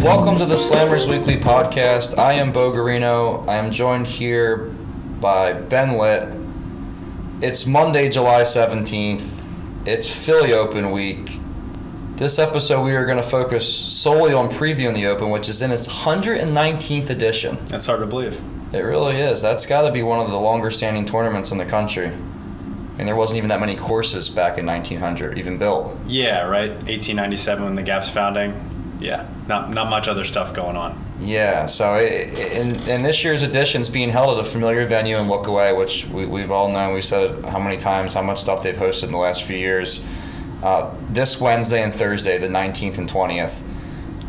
Welcome to the Slammers Weekly Podcast. I am Beau I am joined here by Ben Litt. It's Monday, July 17th. It's Philly Open week. This episode we are going to focus solely on previewing the Open, which is in its 119th edition. That's hard to believe. It really is. That's got to be one of the longer standing tournaments in the country. And there wasn't even that many courses back in 1900 even built. Yeah, right. 1897 when the Gap's founding. Yeah, not much other stuff going on. Yeah, so in this year's edition, it's being held at a familiar venue in Lookaway, which we've all known. We've said it how many times, how much stuff they've hosted in the last few years. This Wednesday and Thursday, the 19th and 20th.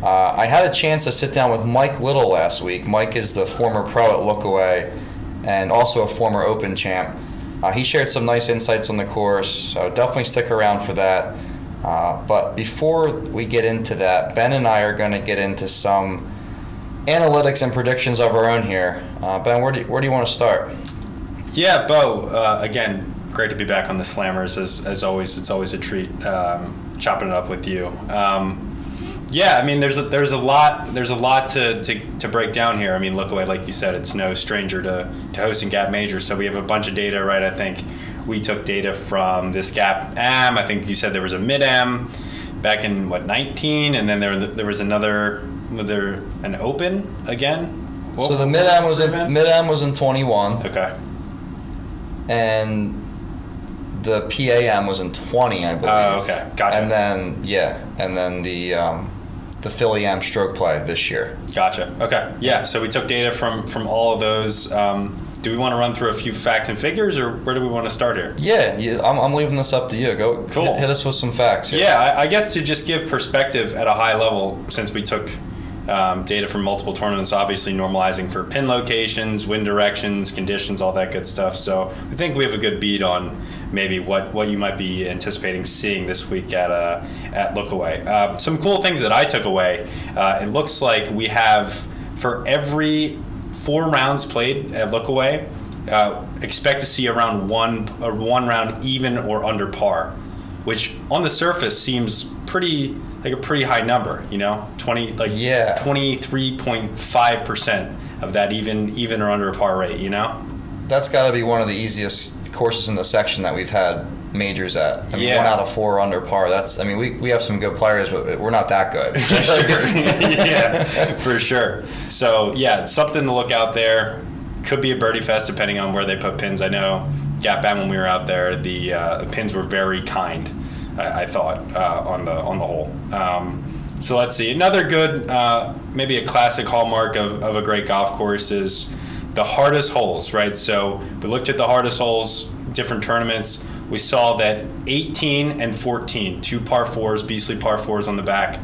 I had a chance to sit down with Mike Little last week. Mike is the former pro at Lookaway and also a former Open champ. He shared some nice insights on the course, so definitely stick around for that. But before we get into that, Ben and I are going to get into some analytics and predictions of our own here. Ben, where do you want to start? Yeah, Beau, again, great to be back on the Slammers. As always, it's always a treat chopping it up with you. Yeah, I mean, there's a lot to break down here. I mean, Lookaway, like you said, it's no stranger to hosting Gap Majors, so we have a bunch of data, right? I think we took data from this Gap Am. I think you said there was a Mid-Am back in, 19? And then there was another, was there an Open again? So the Mid-Am was in 21. Okay. And the PAM was in 20, I believe. Oh, okay. Gotcha. And then the Philly Am stroke play this year. Gotcha. Okay. Yeah, so we took data from all of those. Do we want to run through a few facts and figures, or where do we want to start here? Yeah, I'm leaving this up to you. Go. Cool. Hit us with some facts here. Yeah, I guess to just give perspective at a high level, since we took data from multiple tournaments, obviously normalizing for pin locations, wind directions, conditions, all that good stuff. So I think we have a good beat on maybe what you might be anticipating seeing this week at Lookaway. Some cool things that I took away. It looks like we have, for every 4 rounds played at Lookaway, expect to see around one round even or under par, which on the surface seems pretty high number, 23.5% of that even or under a par rate, That's got to be one of the easiest courses in the section that we've had majors at. I mean, yeah. 1 out of 4 under par. We have some good players, but we're not that good. Yeah, for sure. So yeah, it's something to look out there. Could be a birdie fest depending on where they put pins. I know Gap Bam, when we were out there, the pins were very kind, I thought, on the hole. So let's see. Another good, maybe a classic hallmark of a great golf course is the hardest holes, right? So we looked at the hardest holes, different tournaments. We saw that 18 and 14, 2 par 4s, beastly par 4s on the back,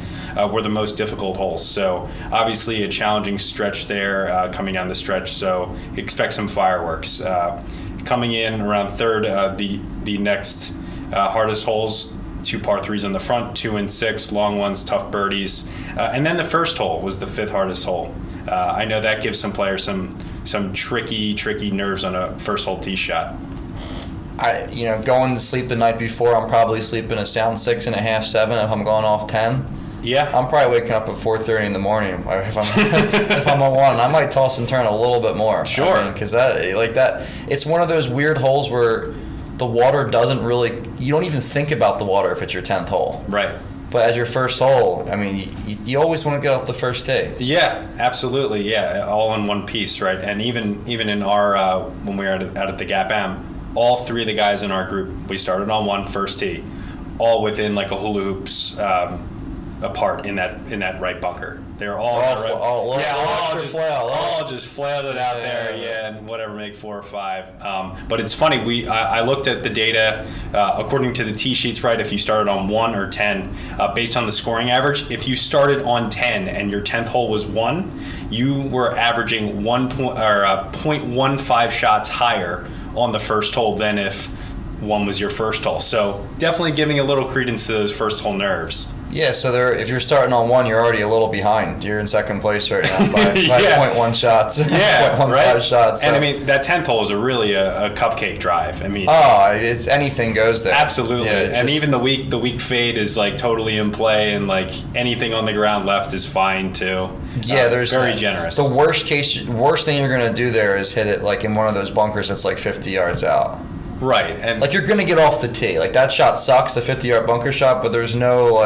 were the most difficult holes. So obviously a challenging stretch there coming down the stretch. So expect some fireworks. Coming in around third, the next hardest holes, 2 par 3s on the front, 2 and 6, long ones, tough birdies. And then the first hole was the 5th hardest hole. I know that gives some players some tricky nerves on a first hole tee shot. Going to sleep the night before, I'm probably sleeping a sound 6.5, 7 if I'm going off 10. Yeah. I'm probably waking up at 4:30 in the morning if I'm on 1. I might toss and turn a little bit more. Sure. Because it's one of those weird holes where the water doesn't really, you don't even think about the water if it's your 10th hole. Right. But as your first hole, I mean, you always want to get off the first tee. Yeah, absolutely. Yeah, all in one piece, right? And even in our when we were out at the Gap Am, all 3 of the guys in our group, we started on 1 first tee, all within like a hula hoops apart in that right bunker. They were all just flailed it out there, and whatever, make 4 or 5. But it's funny. I looked at the data according to the tee sheets. Right, if you started on 1 or 10, based on the scoring average, if you started on 10 and your 10th hole was 1, you were averaging 0.15 shots higher on the first hole than if 1 was your first hole. So definitely giving a little credence to those first hole nerves. Yeah, so if you're starting on 1, you're already a little behind. You're in second place right now by 0.1 shots. Yeah, 0.15 right? shots. So. And I mean, that 10th hole is really a cupcake drive. I mean, it's anything goes there. Absolutely. Yeah, and even the weak fade is like totally in play, and like anything on the ground left is fine too. Yeah, there's very generous. The worst thing you're gonna do there is hit it like in one of those bunkers that's like 50 yards out. Right, and like you're gonna get off the tee. Like that shot sucks, the 50-yard bunker shot, but there's no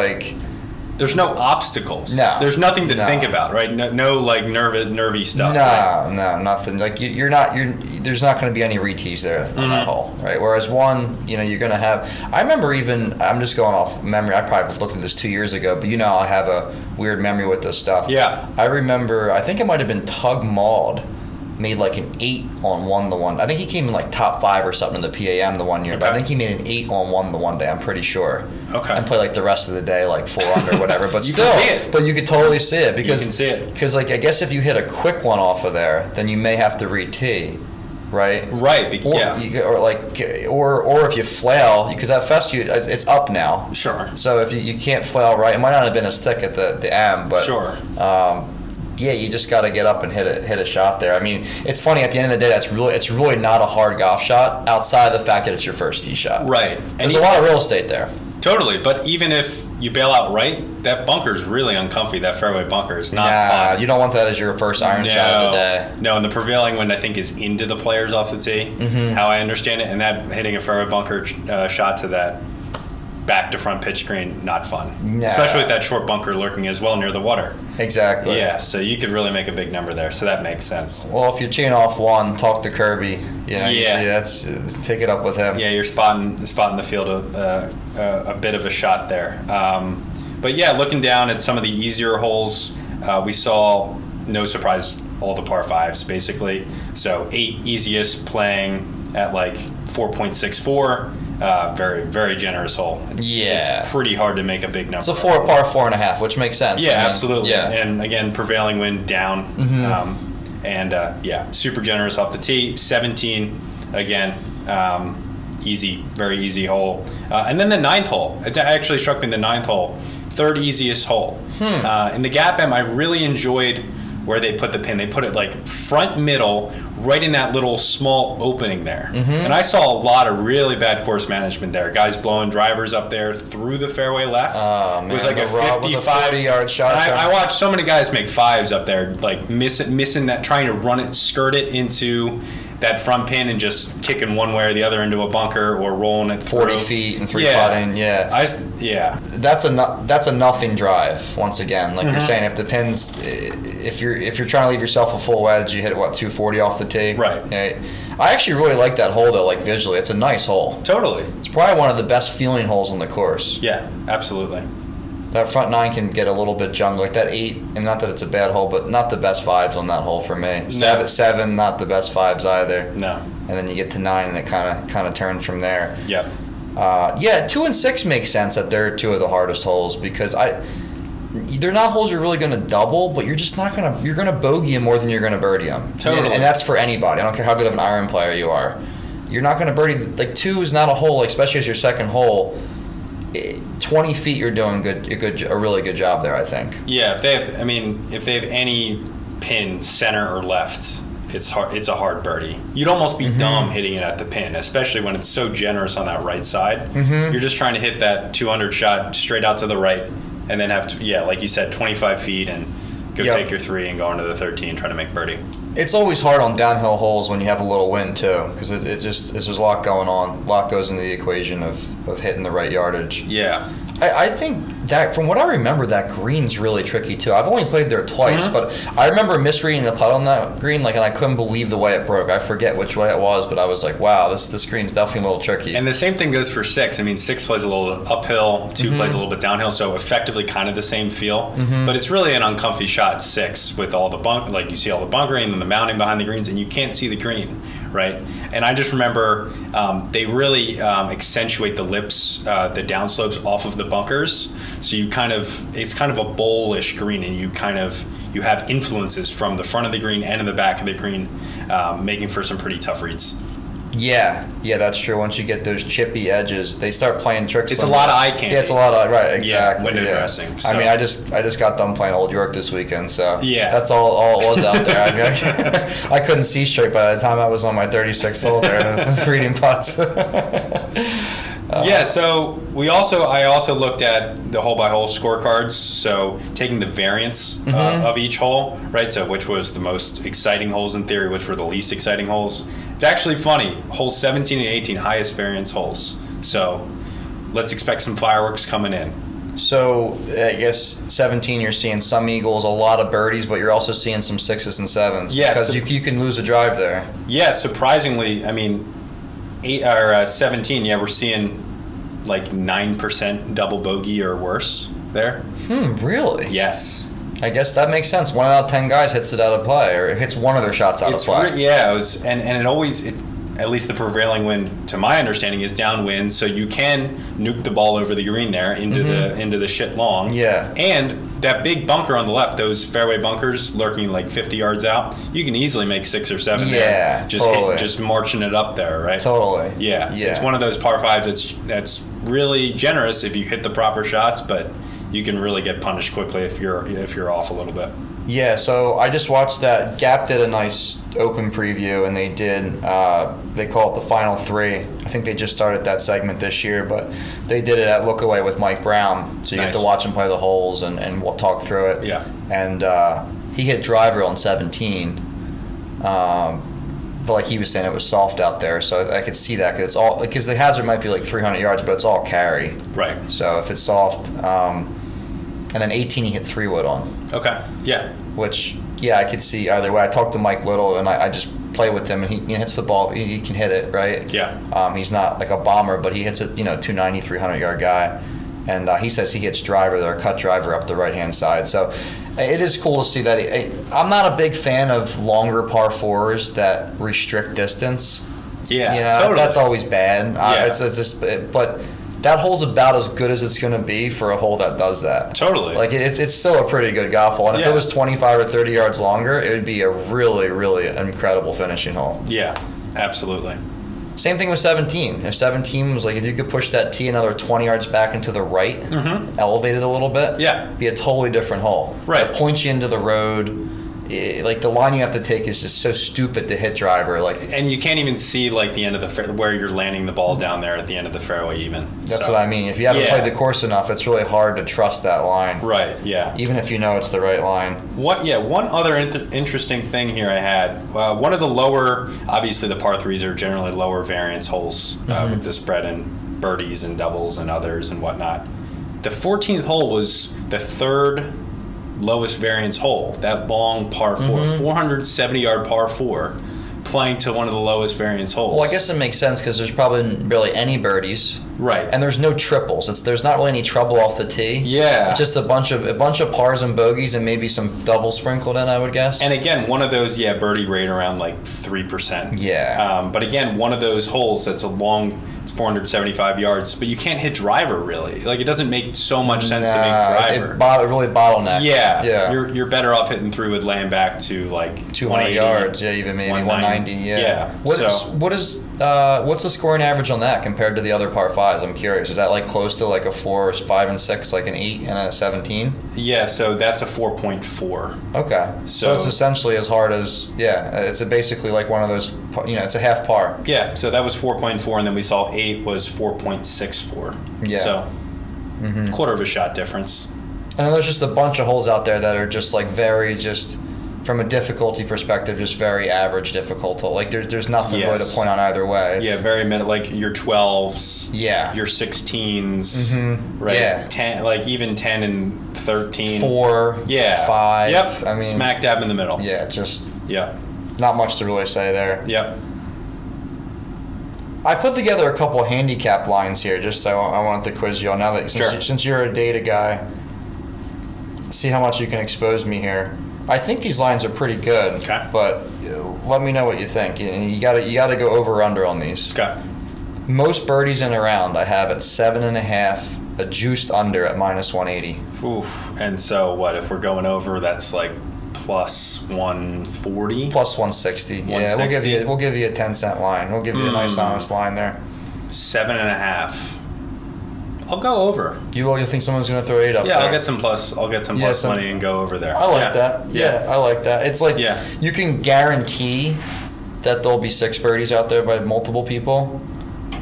obstacles. No, there's nothing to think about, right? No like nervy stuff. No, nothing. Like there's not going to be any re-tees there on that hole, right? Whereas 1, you're going to have. I remember I'm just going off memory. I probably looked at this 2 years ago, but I have a weird memory with this stuff. Yeah. I remember. I think it might have been Tug Maud made like an 8 on 1 the one. I think he came in like top 5 or something in the PAM the one year, but I think he made an 8 on 1 the one day. I'm pretty sure. Okay. And played like the rest of the day like 4 under, whatever. But you still, can see it. But you could totally see it because you can see it. Because like I guess if you hit a quick one off of there, then you may have to re-tee. Right. Right. Or if you flail, because that fest it's up now. Sure. So if you can't flail right, it might not have been a stick at the M, but sure. Yeah, you just got to get up and hit a shot there. I mean, it's funny at the end of the day. It's really not a hard golf shot outside of the fact that it's your first tee shot. Right. There's a lot of real estate there. Totally, but even if you bail out right, that bunker is really uncomfy. That fairway bunker is not fun. You don't want that as your first iron shot of the day. No, and the prevailing wind I think is into the players off the tee. Mm-hmm. How I understand it, and that hitting a fairway bunker shot to that back to front pitch green, not fun. Nah. Especially with that short bunker lurking as well near the water. Exactly. Yeah, so you could really make a big number there. So that makes sense. Well, if you're teeing off 1, talk to Kirby. Take it up with him. Yeah, you're spotting the field a bit of a shot there. But yeah, looking down at some of the easier holes, we saw, no surprise, all the par 5s basically. So 8 easiest playing at like 4.64. Very, very generous hole. It's pretty hard to make a big number. It's a par 4.5, which makes sense. Yeah, absolutely. Yeah. And again, prevailing wind down. Mm-hmm. Super generous off the tee. 17, again, easy, very easy hole. And then the 9th hole. It actually struck me the 9th hole. 3rd easiest hole. In the Gap M, I really enjoyed where they put the pin. They put it like front middle, right in that little small opening there. Mm-hmm. And I saw a lot of really bad course management there. Guys blowing drivers up there through the fairway left with like a 55-yard shot. I watched so many guys make 5s up there, like missing that, trying to run it, skirt it into that front pin and just kicking one way or the other into a bunker or rolling it 40 feet and 3-putting. That's a nothing drive. Once again, like you're saying, if the pins, if you're trying to leave yourself a full wedge, you hit 240 off the tee. Right. Yeah. I actually really like that hole though. Like visually, it's a nice hole. Totally. It's probably one of the best feeling holes on the course. Yeah, absolutely. That front 9 can get a little bit junk. Like that 8, and not that it's a bad hole, but not the best vibes on that hole for me. No. 7, not the best vibes either. No. And then you get to 9, and it kind of turns from there. Yep. 2 and 6 make sense that they're 2 of the hardest holes because they're not holes you're really going to double, but you're just not going to. You're going to bogey them more than you're going to birdie them. Totally. And that's for anybody. I don't care how good of an iron player you are. You're not going to birdie. Like 2 is not a hole, like, especially as your second hole. 20 feet, you're doing a really good job there, I think. Yeah, if they have any pin center or left, it's hard. It's a hard birdie. You'd almost be dumb hitting it at the pin, especially when it's so generous on that right side. Mm-hmm. You're just trying to hit that 200 shot straight out to the right, and then have like you said, 25 feet and go take your 3 and go into the 13, try to make birdie. It's always hard on downhill holes when you have a little wind too, because there's a lot going on. A lot goes into the equation of hitting the right yardage. Yeah. I think that, from what I remember, that green's really tricky too. I've only played there twice, but I remember misreading the putt on that green, and I couldn't believe the way it broke. I forget which way it was, but I was like, wow, this green's definitely a little tricky. And the same thing goes for 6. 6 plays a little uphill, 2 plays a little bit downhill, so effectively kind of the same feel. But it's really an uncomfy shot, 6, with all the like you see all the bunkering and the mounting behind the greens, and you can't see the green. Right, and I just remember they really accentuate the lips, the downslopes off of the bunkers. So it's kind of a bowl-ish green, and you have influences from the front of the green and in the back of the green, making for some pretty tough reads. Yeah, that's true. Once you get those chippy edges, they start playing tricks. It's a lot of eye candy. Yeah, it's a lot of right. Exactly. Window dressing. So. I mean, I just got done playing Old York this weekend, so that's all it was out there. I mean, I couldn't see straight by the time I was on my 36th hole there with reading putts. So I also looked at the hole by hole scorecards. So taking the variance of each hole, right? So which was the most exciting holes in theory, which were the least exciting holes. It's actually funny. Holes 17 and 18, highest variance holes. So let's expect some fireworks coming in. So I guess 17, you're seeing some eagles, a lot of birdies, but you're also seeing some 6s and 7s. Yes, because you can lose a drive there. Yeah, surprisingly, I mean, 17. Yeah, we're seeing like 9% double bogey or worse there. Really? Yes. I guess that makes sense. 1 out of 10 guys hits it out of play, or hits one of their shots out of play. At least the prevailing wind, to my understanding, is downwind, so you can nuke the ball over the green there into the shit long. Yeah. And that big bunker on the left, those fairway bunkers lurking like 50 yards out, you can easily make 6 or 7 there. Just marching it up there, right? Totally. Yeah. It's one of those par 5s that's really generous if you hit the proper shots, but you can really get punished quickly if you're off a little bit. Yeah, so I just watched that. Gap did a nice open preview, and they call it the Final 3. I think they just started that segment this year, but they did it at Lookaway with Mike Brown, so you get to watch him play the holes, and we'll talk through it. Yeah. And he hit driver on 17. But like he was saying, it was soft out there, so I could see that because the hazard might be like 300 yards, but it's all carry. Right. So if it's soft, and then 18 he hit 3-wood on. Okay. Yeah. Which, I could see either way. I talked to Mike Little, and I just play with him, and he hits the ball. He can hit it, right? Yeah. He's not like a bomber, but he hits it, 290, 300-yard guy. And he says he hits driver there, cut driver up the right-hand side. So it is cool to see that. I'm not a big fan of longer par 4s that restrict distance. Yeah, totally. That's always bad. Yeah. It's just, but that hole's about as good as it's going to be for a hole that does that. Totally. Like, it's still a pretty good golf hole. And if it was 25 or 30 yards longer, it would be a really, really incredible finishing hole. Yeah, absolutely. Same thing with 17. If 17 was like, if you could push that tee another 20 yards back into the right, elevate it a little bit, be a totally different hole. Right. It points you into the road. Like, the line you have to take is just so stupid to hit driver. And you can't even see like the end of the where you're landing the ball down there at the end of the fairway even. That's what I mean. If you haven't played the course enough, it's really hard to trust that line. Right. Yeah. Even if you know it's the right line. One other interesting thing here I had. One of the lower, obviously the par 3s are generally lower variance holes with the spread and birdies and doubles and others and whatnot. The 14th hole was the third lowest variance hole, that long par 4, 470-yard par 4, playing to one of the lowest variance holes. Well, I guess it makes sense because there's probably barely any birdies. Right. And there's no triples. There's not really any trouble off the tee. Yeah. It's just a bunch of pars and bogeys and maybe some doubles sprinkled in, I would guess. And again, one of those, birdie rate around like 3%. Yeah. But again, one of those holes that's it's 475 yards, but you can't hit driver really. Like, it doesn't make so much sense to make driver. It really bottlenecks. Yeah. You're better off hitting through with laying back to like 200 yards. Yeah, even maybe 190. Yeah. What's the scoring average on that compared to the other par 5s? I'm curious. Is that like close to like a 4, 5, and 6, like an 8 and a 17? Yeah, so that's a 4.4. Okay. So it's essentially as hard as, it's basically like one of those, it's a half par. Yeah, so that was 4.4, and then we saw 8 was 4.64. Yeah. So quarter of a shot difference. And then there's just a bunch of holes out there that are just like from a difficulty perspective, just very average difficult. Like there's nothing really to point on either way. Very like your 12s. Yeah. Your 16s. Right. Yeah. 10, like even 10 and 13. 4. Yeah. 5. Yep. I mean, smack dab in the middle. Yeah. Just. Yeah. Not much to really say there. Yep. I put together a couple handicap lines here, just so I wanted to quiz you on now that since you're a data guy. See how much you can expose me here. I think these lines are pretty good, but let me know what you think. You gotta go over or under on these. Okay. Most birdies in a round I have at 7.5, a juiced under at -180. Oof. And so what if we're going over? That's like plus 140. Plus 160. Yeah, 160. we'll give you a 10-cent line. We'll give you a nice honest line there. 7.5. I'll go over. You think someone's going to throw 8 up there? Yeah, I'll get some plus money and go over there. I like that. Yeah, I like that. It's like you can guarantee that there'll be 6 birdies out there by multiple people.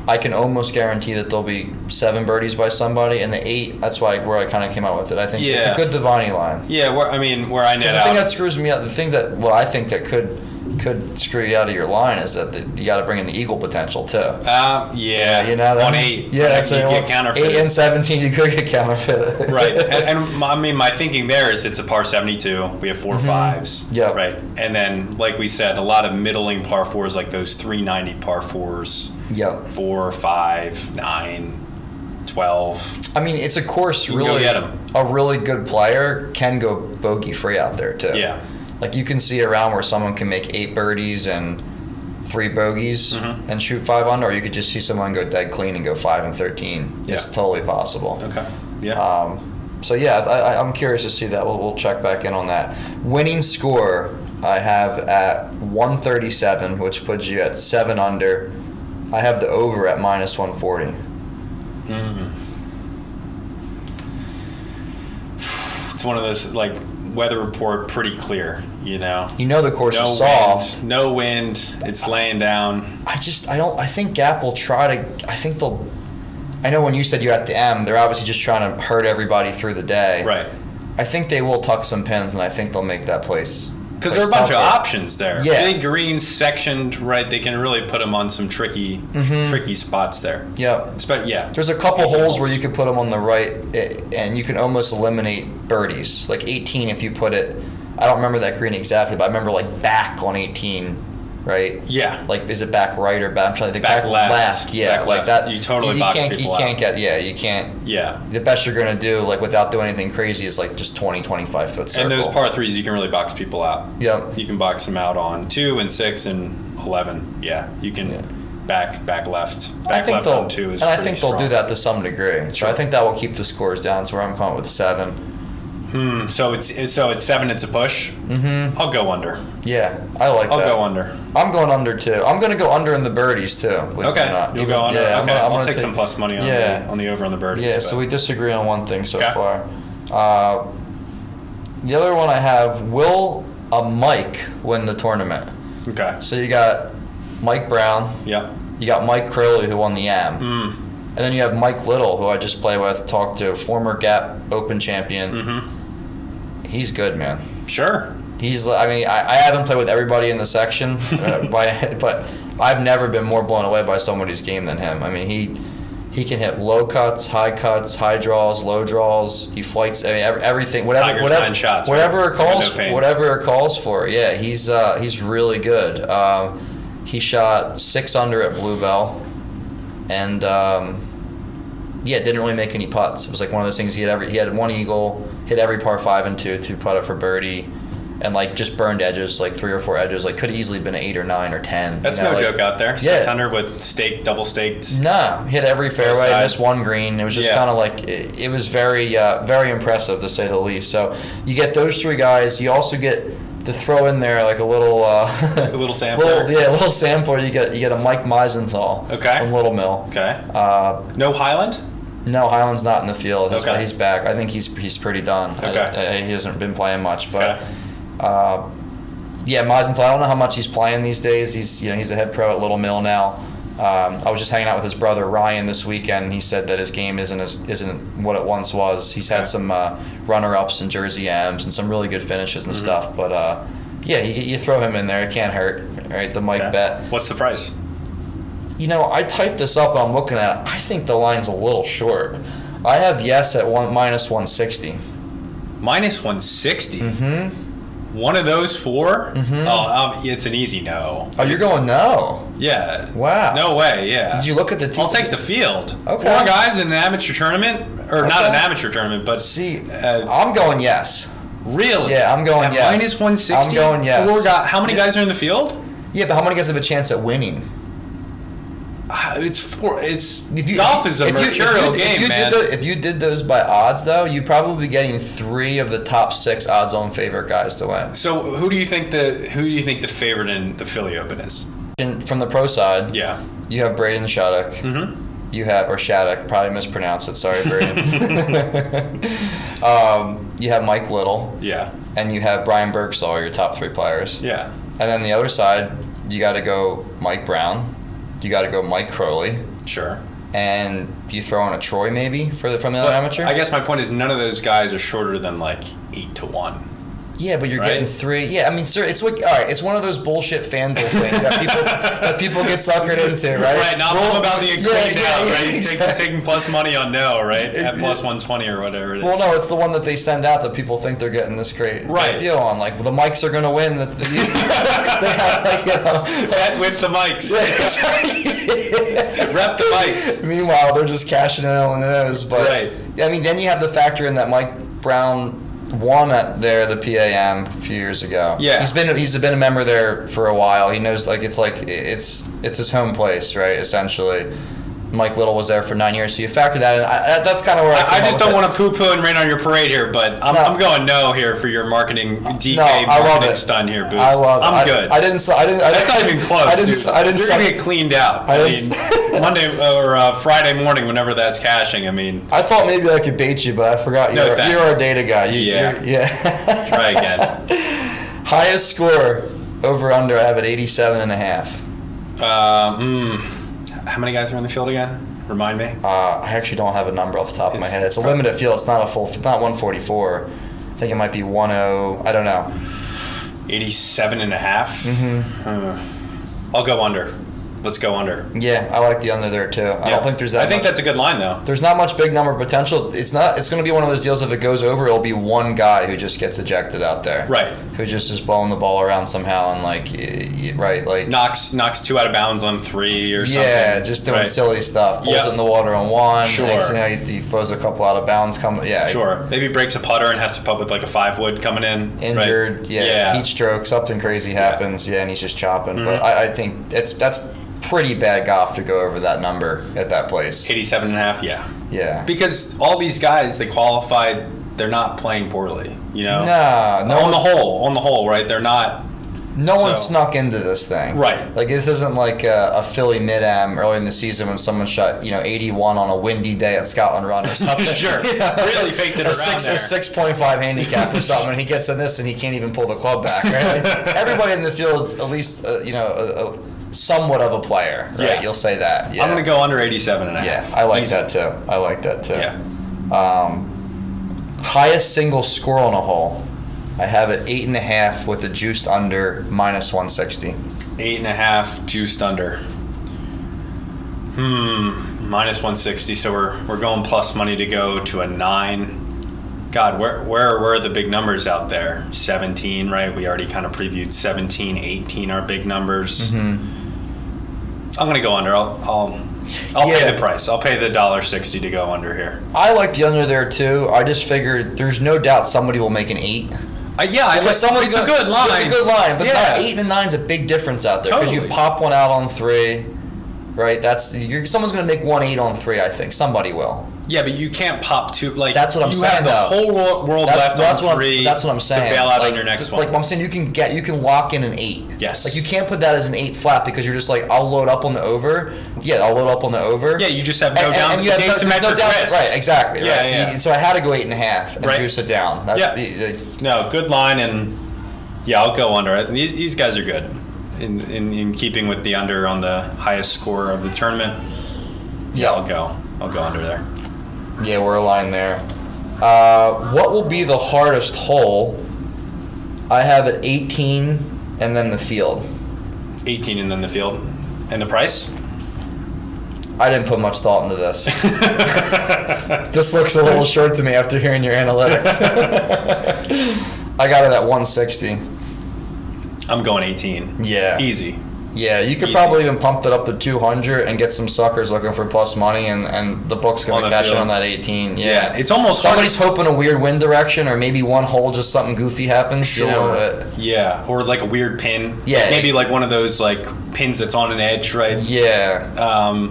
I can almost guarantee that there'll be 7 birdies by somebody, and the 8. That's where I kind of came out with it. I think it's a good Devani line. Yeah, where I net out. The thing that screws me out, I think that could screw you out of your line is that you got to bring in the eagle potential too. Yeah. You know that? 1-8. Yeah, that's you get counterfeited. 8 and 17, you could get counterfeited. Right, and I mean, my thinking there is it's a par 72. We have 4 5s. Yeah. Right, and then like we said, a lot of middling par 4s, like those 390 par 4s. Yep. 4, 5, 9, 12. I mean, it's a course. You really get 'em. A really good player can go bogey free out there too. Yeah. Like you can see a round where someone can make 8 birdies and 3 bogeys and shoot 5 under, or you could just see someone go dead clean and go 5 and 13. It's totally possible. Okay. Yeah. So I'm curious to see that. We'll check back in on that. Winning score I have at 137, which puts you at 7 under. I have the over at minus 140. It's one of those, like, weather report pretty clear, you know. The course is soft. No wind. It's laying down. I think Gap will try to. I know when you said you're at the M, they're obviously just trying to hurt everybody through the day. Right. I think they will tuck some pins, and I think they'll make that place. Because there are a bunch of options there. Yeah. Big greens sectioned, right? They can really put them on some tricky spots there. Yeah. There's a couple holes where you could put them on the right, and you can almost eliminate birdies. Like 18, if you put it, I don't remember that green exactly, but I remember like back on 18, right? Yeah. Like, is it back right or back? I'm trying to think. Back left. Yeah, back like left. that. You totally box people you out. can't get. Yeah, you can't. Yeah. The best you're gonna do, like without doing anything crazy, is like just 20, 25 foot circle. And those par 3s, you can really box people out. Yep. You can box them out on 2 and 6 and 11. Yeah. You can back left. Back left on 2 is. And I think they'll do strong. that to some degree. So I think that will keep the scores down. So I'm going with 7. So it's 7. It's a push. I'll go under. Yeah, I like that. I'll go under. I'm going under too. I'm going to go under in the birdies too. Okay, you'll go under. Yeah, okay, I'm I'll take some plus money on the over on the birdies. Yeah, so we disagree on one thing so far. The other one I have: will a Mike win the tournament? Okay. So you got Mike Brown. Yeah. You got Mike Crowley, who won the AM. And then you have Mike Little, who I just play with, talked to, former Gap Open champion. He's good, man. Sure. I haven't played with everybody in the section, but I've never been more blown away by somebody's game than him. I mean, he can hit low cuts, high draws, low draws. He flights. I mean, everything, whatever shots, whatever right? whatever it calls for. Yeah, he's really good. He shot 6 under at Bluebell, and didn't really make any putts. It was like one of those things. He had one eagle, hit every par 5 and 2 putted for birdie, and like just burned edges, like 3 or 4 edges. Like could easily been 8 or 9 or 10. That's no joke out there. 600 with double staked. No, hit every fairway, missed one green. It was just kind of like it was very very impressive to say the least. So you get those 3 guys. You also get to throw in there like a little a little sampler. A little sampler. You get a Mike Meisenthal from Little Mill. Okay. No Highland. No, Highland's not in the field. He's back. I think he's pretty done. Okay. He hasn't been playing much, but Meisenthal. I don't know how much he's playing these days. He's a head pro at Little Mill now. I was just hanging out with his brother Ryan this weekend. And he said that his game isn't what it once was. He's had some runner-ups and Jersey M's and some really good finishes and stuff. But you throw him in there, it can't hurt. Right, the Mike bet. What's the price? I typed this up and I'm looking at it. I think the line's a little short. I have yes at minus 160. Minus 160? One of those 4? Oh, it's an easy no. Oh, you're going no? Yeah. Wow. No way, yeah. Did you look at the team? I'll take the field. Okay. 4 guys in an amateur tournament, or not an amateur tournament, but... See, I'm going yes. Really? Yeah, I'm going yes. Minus 160? I'm going yes. 4 guys. How many guys are in the field? Yeah, but how many guys have a chance at winning? Golf is a mercurial game, man. If you did those by odds, though, you'd probably be getting 3 of the top 6 odds-on favorite guys to win. So who do you think the favorite in the Philly Open is? From the pro side, Yeah. you have Braden Shattuck. Mm-hmm. You have, or Shattuck, probably mispronounced it. Sorry, Braden. You have Mike Little. Yeah. And you have Brian Bergsall, your top 3 players. Yeah. And then the other side, you got to go Mike Brown. You got to go Mike Crowley. Sure. And you throw in a Troy maybe from the other amateur. I guess my point is none of those guys are shorter than like 8-1. Yeah, but you're getting 3. Yeah, I mean, sir, it's like, all right, it's one of those bullshit FanDuel things that people get suckered into, right? Right, not all about the cleaned out, right? Exactly. Taking plus money on no, right? At plus 120 or whatever it is. Well, no, it's the one that they send out that people think they're getting this great deal on. Like, well, the mics are going to win. They have, like, Bet with the mics. Rep the mics. Meanwhile, they're just cashing in on the nose. But, right. I mean, then you have the factor in that Mike Brown won at the PAM a few years ago. Yeah, he's been a member there for a while. He knows it's his home place, right? Essentially, Mike Little was there for 9 years, so you factor that in. That's kind of where I just don't want to poo-poo and rain on your parade here, but I'm going no here for your marketing marketing stunt here, Boost. I'm good. That's not even close. You're gonna get cleaned out. I mean, Monday or Friday morning, whenever that's cashing. I mean, I thought maybe I could bait you, but I forgot you're a data guy. Yeah. Try again. Highest score over under. I have it 87.5. How many guys are in the field again? Remind me. I actually don't have a number off the top of my head. It's a limited field. It's not it's not 144. I think it might be 10. I don't know. 87.5. Mm-hmm. I'll go under. Let's go under. Yeah, I like the under there too. I don't think there's that. I think that's a good line though. There's not much big number potential. It's going to be one of those deals. If it goes over, it'll be one guy who just gets ejected out there. Right. Who just is blowing the ball around somehow and knocks 2 out of bounds on 3 or something. Yeah, just doing silly stuff. Pulls it in the water on 1. Sure. Next thing you know, he throws a couple out of bounds. Sure. Maybe breaks a putter and has to putt with like a 5-wood coming in. Injured. Right? Yeah. Heat stroke. Something crazy happens. Yeah, and he's just chopping. Mm-hmm. But I think that's pretty bad golf to go over that number at that place. 87.5, yeah. Because all these guys, they qualified, they're not playing poorly, you know? No. On the whole, right? They're not. No one snuck into this thing. Right. Like, this isn't like a Philly mid-am early in the season when someone shot, 81 on a windy day at Scotland Run or something. Sure. Really faked it around there. A 6.5 handicap or something, and he gets in this and he can't even pull the club back, right? Like, everybody in the field is at least, somewhat of a player, right? Yeah. You'll say that. Yeah. I'm going to go under 87.5. Yeah, I like that too. Yeah. Highest single score on a hole. I have it 8.5 with a juiced under minus 160. 8.5 juiced under. Minus 160. So we're going plus money to go to a 9. God, where are the big numbers out there? 17, right? We already kind of previewed 17, 18 are big numbers. Mm-hmm. I'm gonna go under. I'll pay the price. I'll pay the $1.60 to go under here. I like the under there too. I just figured there's no doubt somebody will make an 8. It's a good line. It's a good line, but 8 and 9 is a big difference out there because you pop one out on 3, right? Someone's going to make 1-8 on 3. I think somebody will. Yeah, but you can't pop 2. Like that's what I'm saying. You have the whole world left on 3. That's what I'm saying. To bail out on your next one. Like I'm saying, you can lock in an 8. Yes. Like you can't put that as an 8 flat because you're just like, I'll load up on the over. Yeah, I'll load up on the over. Yeah, you just have no downs. And you have asymmetric risk. Right, exactly. Yeah, right. yeah. So I had to go 8.5 and juice it down. No, good line, and I'll go under. These guys are good in keeping with the under on the highest score of the tournament. Yeah, I'll go under there. Yeah, we're aligned there. What will be the hardest hole? I have it 18 and then the field. 18 and then the field. And the price? I didn't put much thought into this. This looks a little short to me after hearing your analytics. I got it at 160. I'm going 18. Yeah. Easy. Yeah, you could Easy. probably even pump that up to 200 and get some suckers looking for plus money, and the book's going to catch it on that 18. Yeah, it's almost somebody's hoping a weird wind direction, or maybe one hole just something goofy happens. Sure. You know, yeah, or like a weird pin. Yeah, maybe like one of those like pins that's on an edge, right? Yeah.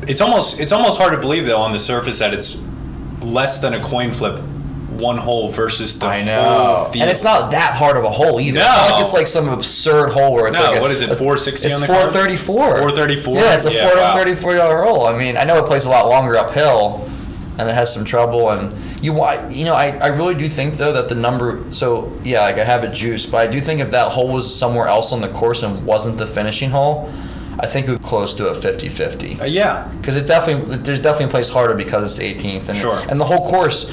It's almost hard to believe though on the surface that it's less than a coin flip. One hole versus the whole field. And it's not that hard of a hole either. No. It's not like it's like some absurd hole where it's like what is it, 460 it's on the 434. 434? Yeah, it's a $434 hole. I mean, I know it plays a lot longer uphill, and it has some trouble. And I really do think though that the number. So yeah, like I have it juiced, but I do think if that hole was somewhere else on the course and wasn't the finishing hole, I think it would close to a 50-50. Yeah, because there's definitely a place harder because it's the 18th, and sure. And the whole course.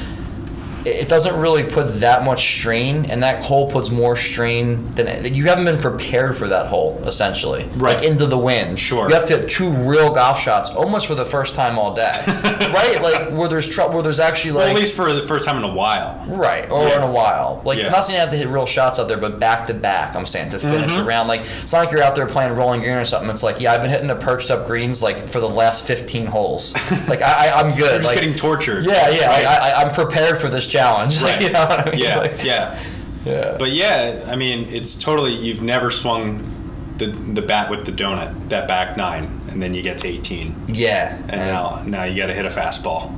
It doesn't really put that much strain, and that hole puts more strain than you haven't been prepared for that hole, essentially. Right. Like into the wind. Sure. You have to have two real golf shots almost for the first time all day. Right? Like where there's actually like. Well, at least for the first time in a while. Right. Or in a while. Like I'm not saying you have to hit real shots out there, but back to back, I'm saying, to finish around. Like it's not like you're out there playing rolling green or something. It's like, I've been hitting the perched up greens like for the last 15 holes. Like I'm good. You're just getting tortured. Yeah, right? I'm prepared for this challenge. Right. You know what I mean? Yeah. But yeah, I mean, it's totally, you've never swung the bat with the donut, that back nine, and then you get to 18. Yeah. And now you got to hit a fastball.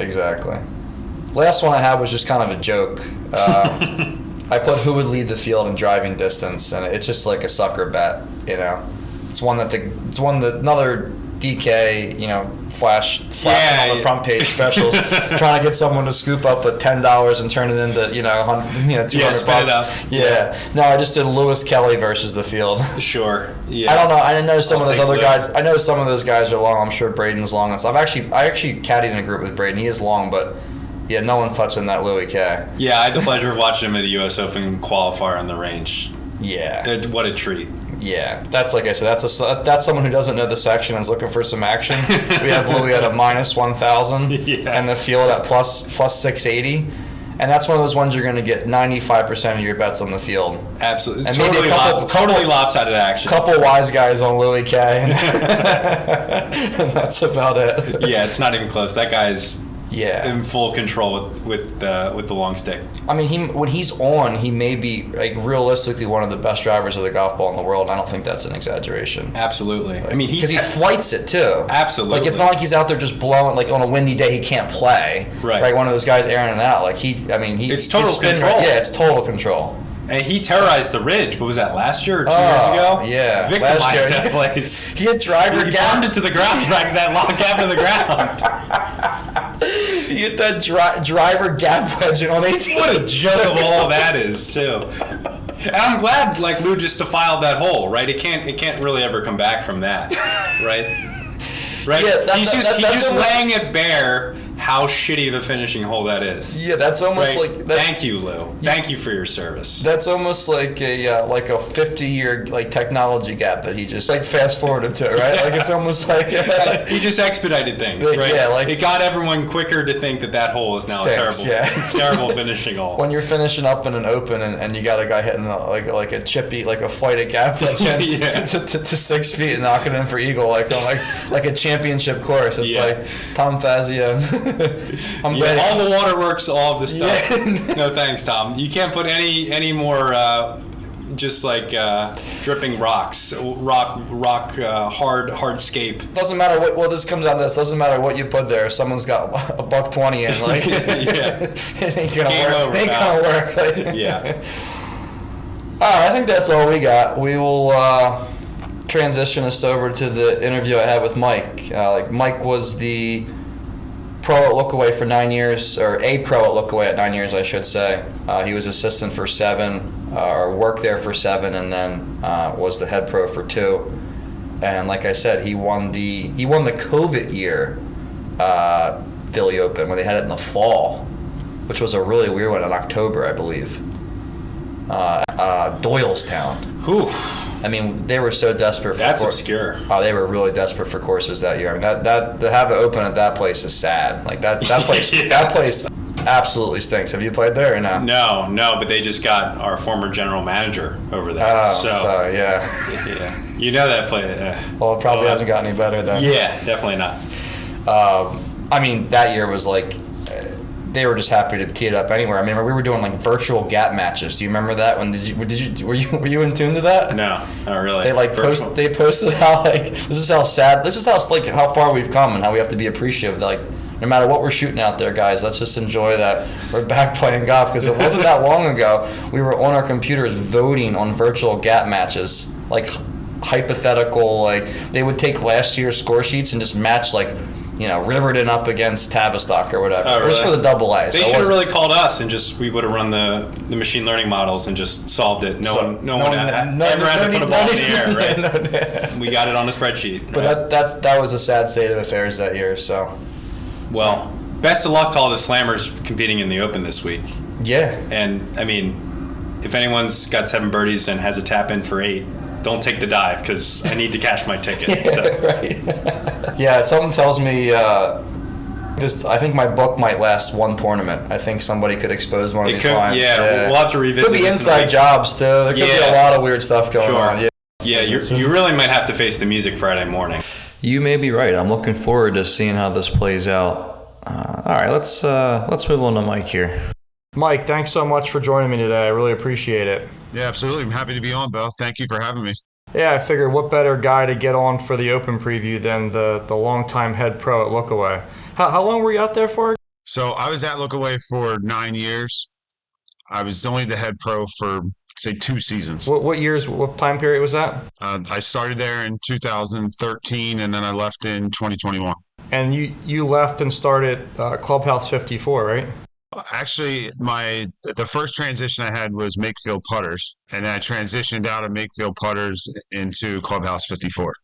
Exactly. Last one I had was just kind of a joke. I put who would lead the field in driving distance, and it's just like a sucker bet, you know. It's one that another DK, flash on the front page specials, trying to get someone to scoop up at $10 and turn it into $200. Yeah. No, I just did Lewis Kelly versus the field. Sure. Yeah. I don't know. I know some of those other guys. I know some of those guys are long. I'm sure Braden's long. And stuff. I actually caddied in a group with Braden. He is long, but yeah, no one's touching that Louis K. Yeah, I had the pleasure of watching him at a U.S. Open qualifier on the range. Yeah. What a treat. Yeah, that's like I said. That's someone who doesn't know the section and is looking for some action. We have Louis at a minus 1,000 and the field at plus 680, and that's one of those ones you're going to get 95% of your bets on the field. Absolutely, and maybe totally lopsided action. Couple wise guys on Louis K, and that's about it. Yeah, it's not even close. That guy's Yeah. in full control with the long stick. I mean, when he's on, he may be like realistically one of the best drivers of the golf ball in the world. I don't think that's an exaggeration. Absolutely. I mean, because he flights it too. Absolutely. Like it's not like he's out there just blowing. Like on a windy day, he can't play. Right. One of those guys airing it out. Like It's total control. Yeah, it's total control. And he terrorized the Ridge. What was that, last year or 2 years ago? Yeah. Victimized last year, that place. He had driver He gap. bombed it to the ground, like that lock gap to the ground. He hit that driver gap wedge on 18. What a joke of all that is, too. And I'm glad, Lou just defiled that hole, right? It can't really ever come back from that, right? Right? Yeah, he's just almost laying it bare how shitty of a finishing hole that is. Yeah, that's almost right? like... Thank you, Lou. Thank you for your service. That's almost like a 50-year technology gap that he just fast forwarded to, right? Like it's almost like... he just expedited things, right? Yeah, it got everyone quicker to think that hole is now stinks, a terrible finishing hole. When you're finishing up in an open and you got a guy hitting like a chippy, like a flighted gap to 6 feet and knocking in for eagle, like a championship course. It's like Tom Fazio. I'm glad all the waterworks, all of the stuff. Yeah. No thanks, Tom. You can't put any more dripping rocks, hardscape. Doesn't matter what. Well, this comes out. This doesn't matter what you put there. If someone's got a $120 in, it ain't gonna work. Over, it ain't gonna work. Yeah. All right, I think that's all we got. We will transition us over to the interview I had with Mike. Mike was the pro at Lookaway for 9 years, or a pro at Lookaway at 9 years, I should say. He was assistant for 7, or worked there for 7, and then was the head pro for 2. And like I said, he won the COVID year Philly Open when they had it in the fall, which was a really weird one in October, I believe. Doylestown. Oof. I mean, they were so desperate for That's obscure. Oh, they were really desperate for courses that year. I mean, that to have it open at that place is sad. Like that place, Yeah. that place. absolutely stinks. Have you played there or no? No, but they just got our former general manager over there. Oh, yeah. Yeah. You know that place. Well, it probably hasn't gotten any better then. Yeah, definitely not. I mean, that year was like, they were just happy to tee it up anywhere. I remember we were doing like virtual gap matches. Do you remember that? Were you in tune to that? No, not really. They posted how like this is how how far we've come and how we have to be appreciative. Like no matter what we're shooting out there, guys, let's just enjoy that we're back playing golf, because it wasn't that long ago we were on our computers voting on virtual gap matches, like hypothetical. Like they would take last year's score sheets and just match like, you know, Riverton up against Tavistock or whatever. Oh, really? It was for the double A. They should have really called us and we would have run the machine learning models and just solved it. No one ever had to put a ball in the air, right? We got it on a spreadsheet. But right? that was a sad state of affairs that year. So, well, best of luck to all the slammers competing in the Open this week. Yeah. And I mean, if anyone's got 7 birdies and has a tap in for 8. Don't take the dive, because I need to cash my ticket. Right. Yeah, something tells me I think my book might last one tournament. I think somebody could expose one of these lines. Yeah, we'll have to revisit. Could be inside jobs too. There could be a lot of weird stuff going on. Yeah, you really might have to face the music Friday morning. You may be right. I'm looking forward to seeing how this plays out. All right, let's move on to Mike here. Mike, thanks so much for joining me today. I really appreciate it. Yeah, absolutely. I'm happy to be on, Beau. Thank you for having me. Yeah, I figured what better guy to get on for the Open preview than the longtime head pro at Lookaway. How long were you out there for? So I was at Lookaway for 9 years. I was only the head pro for, say, 2 seasons. What time period was that? I started there in 2013, and then I left in 2021. And you left and started Clubhouse 54, right? Actually, the first transition I had was Makefield Putters, and then I transitioned out of Makefield Putters into Clubhouse 54.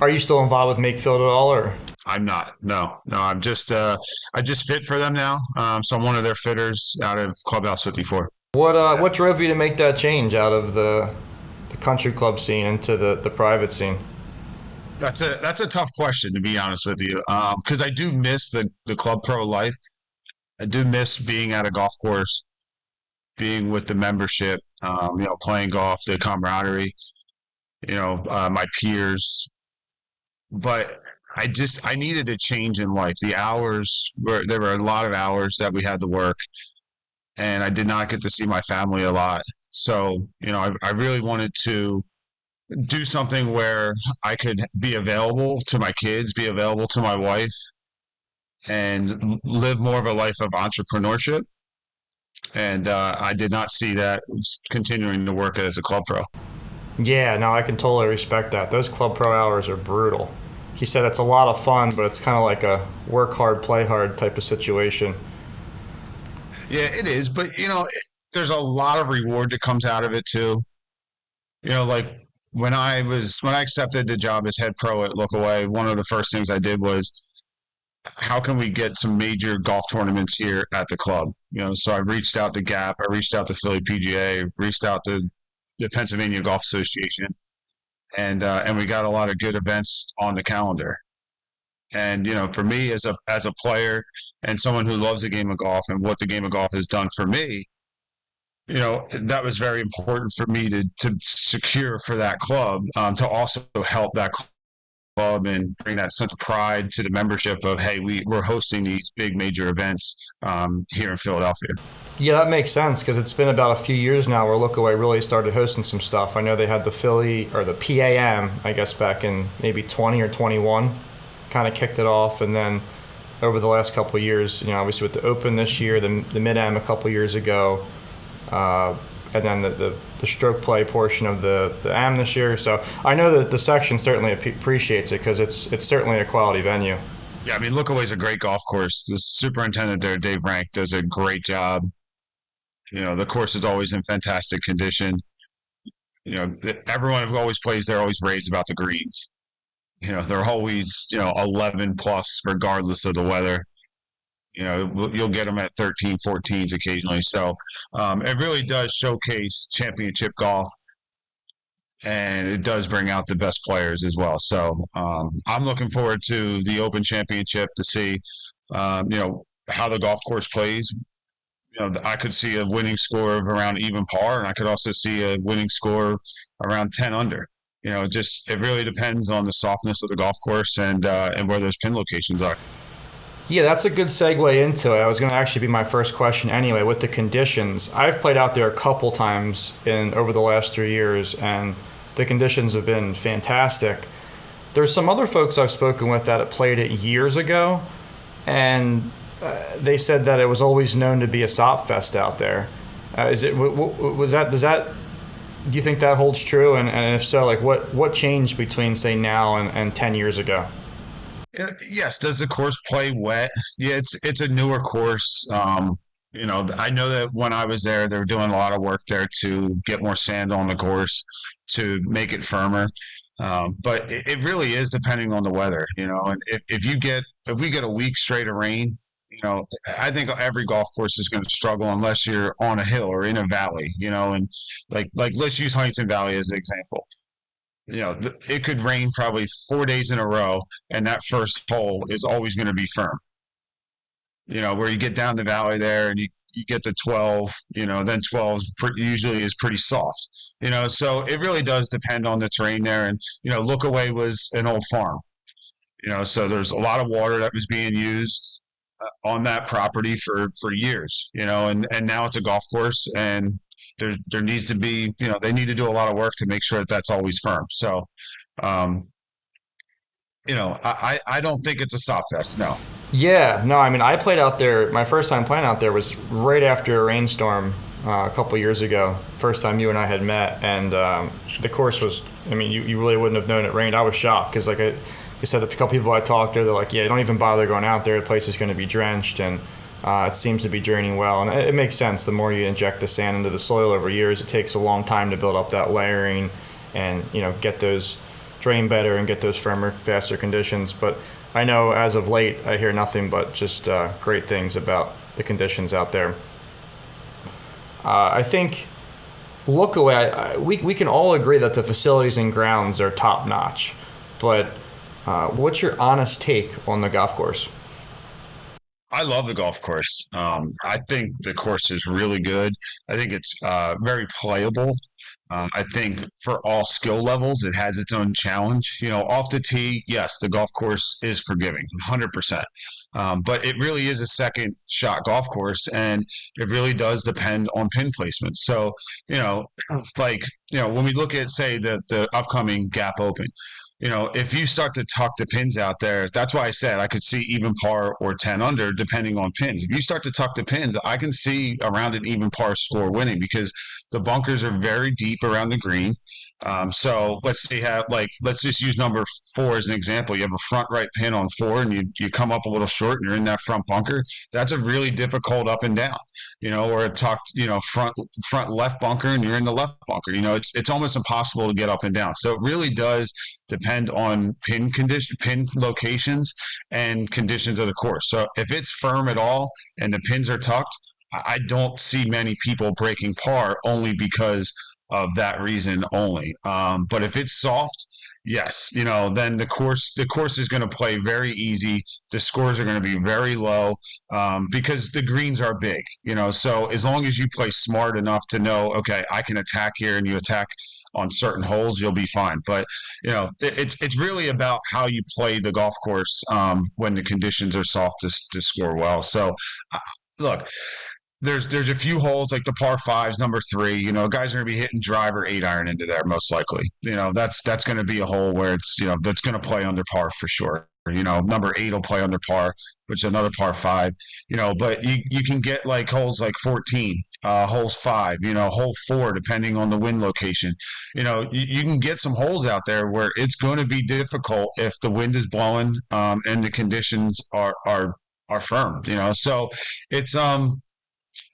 Are you still involved with Makefield at all, or? I'm not. No. I'm just I just fit for them now. So I'm one of their fitters out of Clubhouse 54. What drove you to make that change out of the country club scene into the private scene? That's a tough question, to be honest with you, because I do miss the club pro life. I do miss being at a golf course, being with the membership, playing golf, the camaraderie, my peers. But I needed a change in life. There were a lot of hours that we had to work, and I did not get to see my family a lot. So, I really wanted to do something where I could be available to my kids, be available to my wife, and live more of a life of entrepreneurship. And I did not see that continuing to work as a club pro. Yeah, no, I can totally respect that. Those club pro hours are brutal. He said it's a lot of fun, but it's kind of like a work hard, play hard type of situation. Yeah, it is. But, there's a lot of reward that comes out of it too. Like when I accepted the job as head pro at Lookaway, one of the first things I did was, how can we get some major golf tournaments here at the club? So I reached out to GAP, I reached out to Philly PGA, reached out to the Pennsylvania Golf Association, and we got a lot of good events on the calendar. And for me as a player and someone who loves the game of golf and what the game of golf has done for me, that was very important for me to secure for that club, to also help that club and bring that sense of pride to the membership of, hey, we're hosting these big major events here in Philadelphia. Yeah, that makes sense, because it's been about a few years now where Lookaway really started hosting some stuff. I know they had the Philly, or the PAM, I guess back in maybe 20 or 21, kind of kicked it off, and then over the last couple of years, obviously with the Open this year, the Mid-Am a couple of years ago, and then the stroke play portion of the AM this year. So I know that the section certainly appreciates it, because it's certainly a quality venue. Yeah, I mean, Lookaway's a great golf course. The superintendent there, Dave Rank, does a great job. The course is always in fantastic condition. Everyone who always plays there always raves about the greens. They're always, 11 plus regardless of the weather. You'll get them at 13, 14s occasionally. So it really does showcase championship golf, and it does bring out the best players as well. So I'm looking forward to the Open Championship to see, how the golf course plays I could see a winning score of around even par, and I could also see a winning score around 10 under. It really depends on the softness of the golf course and where those pin locations are. Yeah, that's a good segue into it. I was going to actually be my first question anyway. With the conditions, I've played out there a couple times over the last 3 years, and the conditions have been fantastic. There's some other folks I've spoken with that had played it years ago, and they said that it was always known to be a sop fest out there. Do you think that holds true? And if so, like what changed between say now and 10 years ago? Yes. Does the course play wet? Yeah, it's a newer course. I know that when I was there, they were doing a lot of work there to get more sand on the course to make it firmer. But it really is depending on the weather, and if we get a week straight of rain, I think every golf course is going to struggle unless you're on a hill or in a valley, and like let's use Huntington Valley as an example. It could rain probably 4 days in a row, and that first hole is always going to be firm. Where you get down the valley there and you get to 12, then 12 usually is pretty soft. So it really does depend on the terrain there. And, Lookaway was an old farm, so there's a lot of water that was being used on that property for years, and now it's a golf course, and there needs to be, they need to do a lot of work to make sure that that's always firm. So, I don't think it's a soft fest, no. Yeah, no, I mean, I played out there, my first time playing out there was right after a rainstorm a couple years ago, first time you and I had met, and the course was, I mean, you really wouldn't have known it rained. I was shocked because, like I said, a couple people I talked to, they're like, yeah, don't even bother going out there. The place is going to be drenched, and it seems to be draining well. And it makes sense. The more you inject the sand into the soil over years, it takes a long time to build up that layering and, get those drain better and get those firmer, faster conditions. But I know as of late, I hear nothing but just great things about the conditions out there. I think Lookaway, we can all agree that the facilities and grounds are top notch. But what's your honest take on the golf course? I love the golf course. I think the course is really good. I think it's very playable. I think for all skill levels, it has its own challenge. Off the tee, yes, the golf course is forgiving, 100%. But it really is a second shot golf course, and it really does depend on pin placement. So, it's like, when we look at, say, the upcoming Gap Open, if you start to tuck the pins out there, that's why I said I could see even par or 10 under depending on pins. If you start to tuck the pins, I can see around an even par score winning because the bunkers are very deep around the green. So let's just use number 4 as an example. You have a front right pin on 4 and you come up a little short and you're in that front bunker. That's a really difficult up and down, or a tucked, front left bunker and you're in the left bunker. It's almost impossible to get up and down. So it really does depend on pin locations and conditions of the course. So if it's firm at all and the pins are tucked, I don't see many people breaking par only because of that reason only. But if it's soft, yes, then the course is going to play very easy. The scores are going to be very low because the greens are big, so as long as you play smart enough to know, okay, I can attack here and you attack on certain holes, you'll be fine. But, it's really about how you play the golf course when the conditions are soft to score well. So, look, there's a few holes like the par 5s, number 3. Guys are going to be hitting driver 8-iron into there most likely. That's going to be a hole where it's that's going to play under par for sure. Number 8 will play under par, which is another par 5. But you can get like holes like 14, holes 5, hole 4, depending on the wind location. You can get some holes out there where it's going to be difficult if the wind is blowing and the conditions are firm. So it's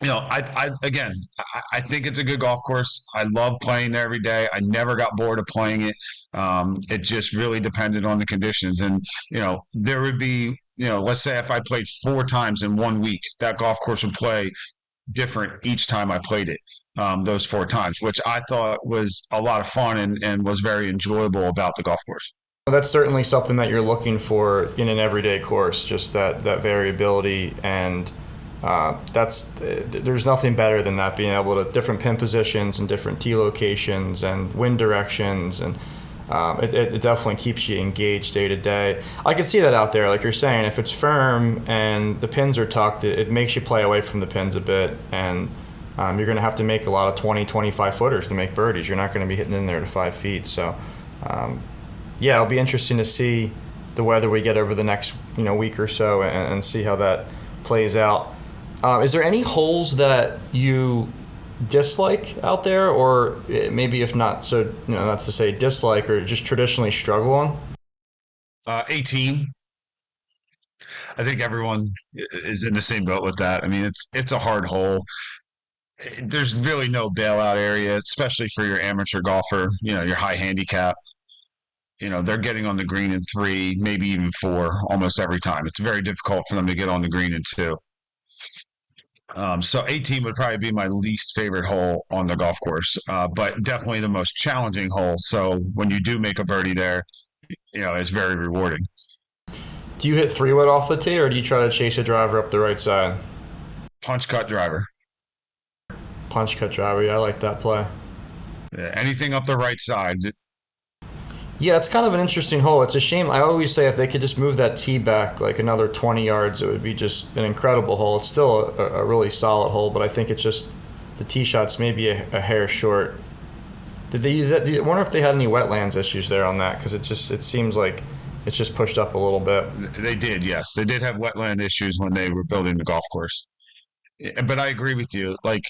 I think it's a good golf course. I love playing there every day. I never got bored of playing it. It just really depended on the conditions. And, there would be, let's say if I played 4 times in 1 week, that golf course would play different each time I played it, those 4 times, which I thought was a lot of fun and was very enjoyable about the golf course. That's certainly something that you're looking for in an everyday course, just that variability and There's nothing better than that, being able to different pin positions and different tee locations and wind directions, and it definitely keeps you engaged day to day. I can see that out there, like you're saying, if it's firm and the pins are tucked, it makes you play away from the pins a bit, and you're going to have to make a lot of 20, 25 footers to make birdies. You're not going to be hitting in there to 5 feet. So, yeah, it'll be interesting to see the weather we get over the next week or so, and see how that plays out. Is there any holes that you dislike out there, or maybe if not, so not to say dislike, or just traditionally struggle on? 18. I think everyone is in the same boat with that. I mean, it's a hard hole. There's really no bailout area, especially for your amateur golfer. Your high handicap. They're getting on the green in 3, maybe even 4, almost every time. It's very difficult for them to get on the green in 2. So 18 would probably be my least favorite hole on the golf course, but definitely the most challenging hole. So when you do make a birdie there, it's very rewarding. Do you hit 3-wood off the tee, or do you try to chase a driver up the right side? Punch cut driver. Punch cut driver, yeah, I like that play. Yeah, anything up the right side. Yeah, it's kind of an interesting hole. It's a shame. I always say if they could just move that tee back like another 20 yards, it would be just an incredible hole. It's still a really solid hole, but I think it's just the tee shot's maybe a hair short. Did they use that? I wonder if they had any wetlands issues there on that, because it seems like it's just pushed up a little bit. They did, yes. They did have wetland issues when they were building the golf course. But I agree with you. Like,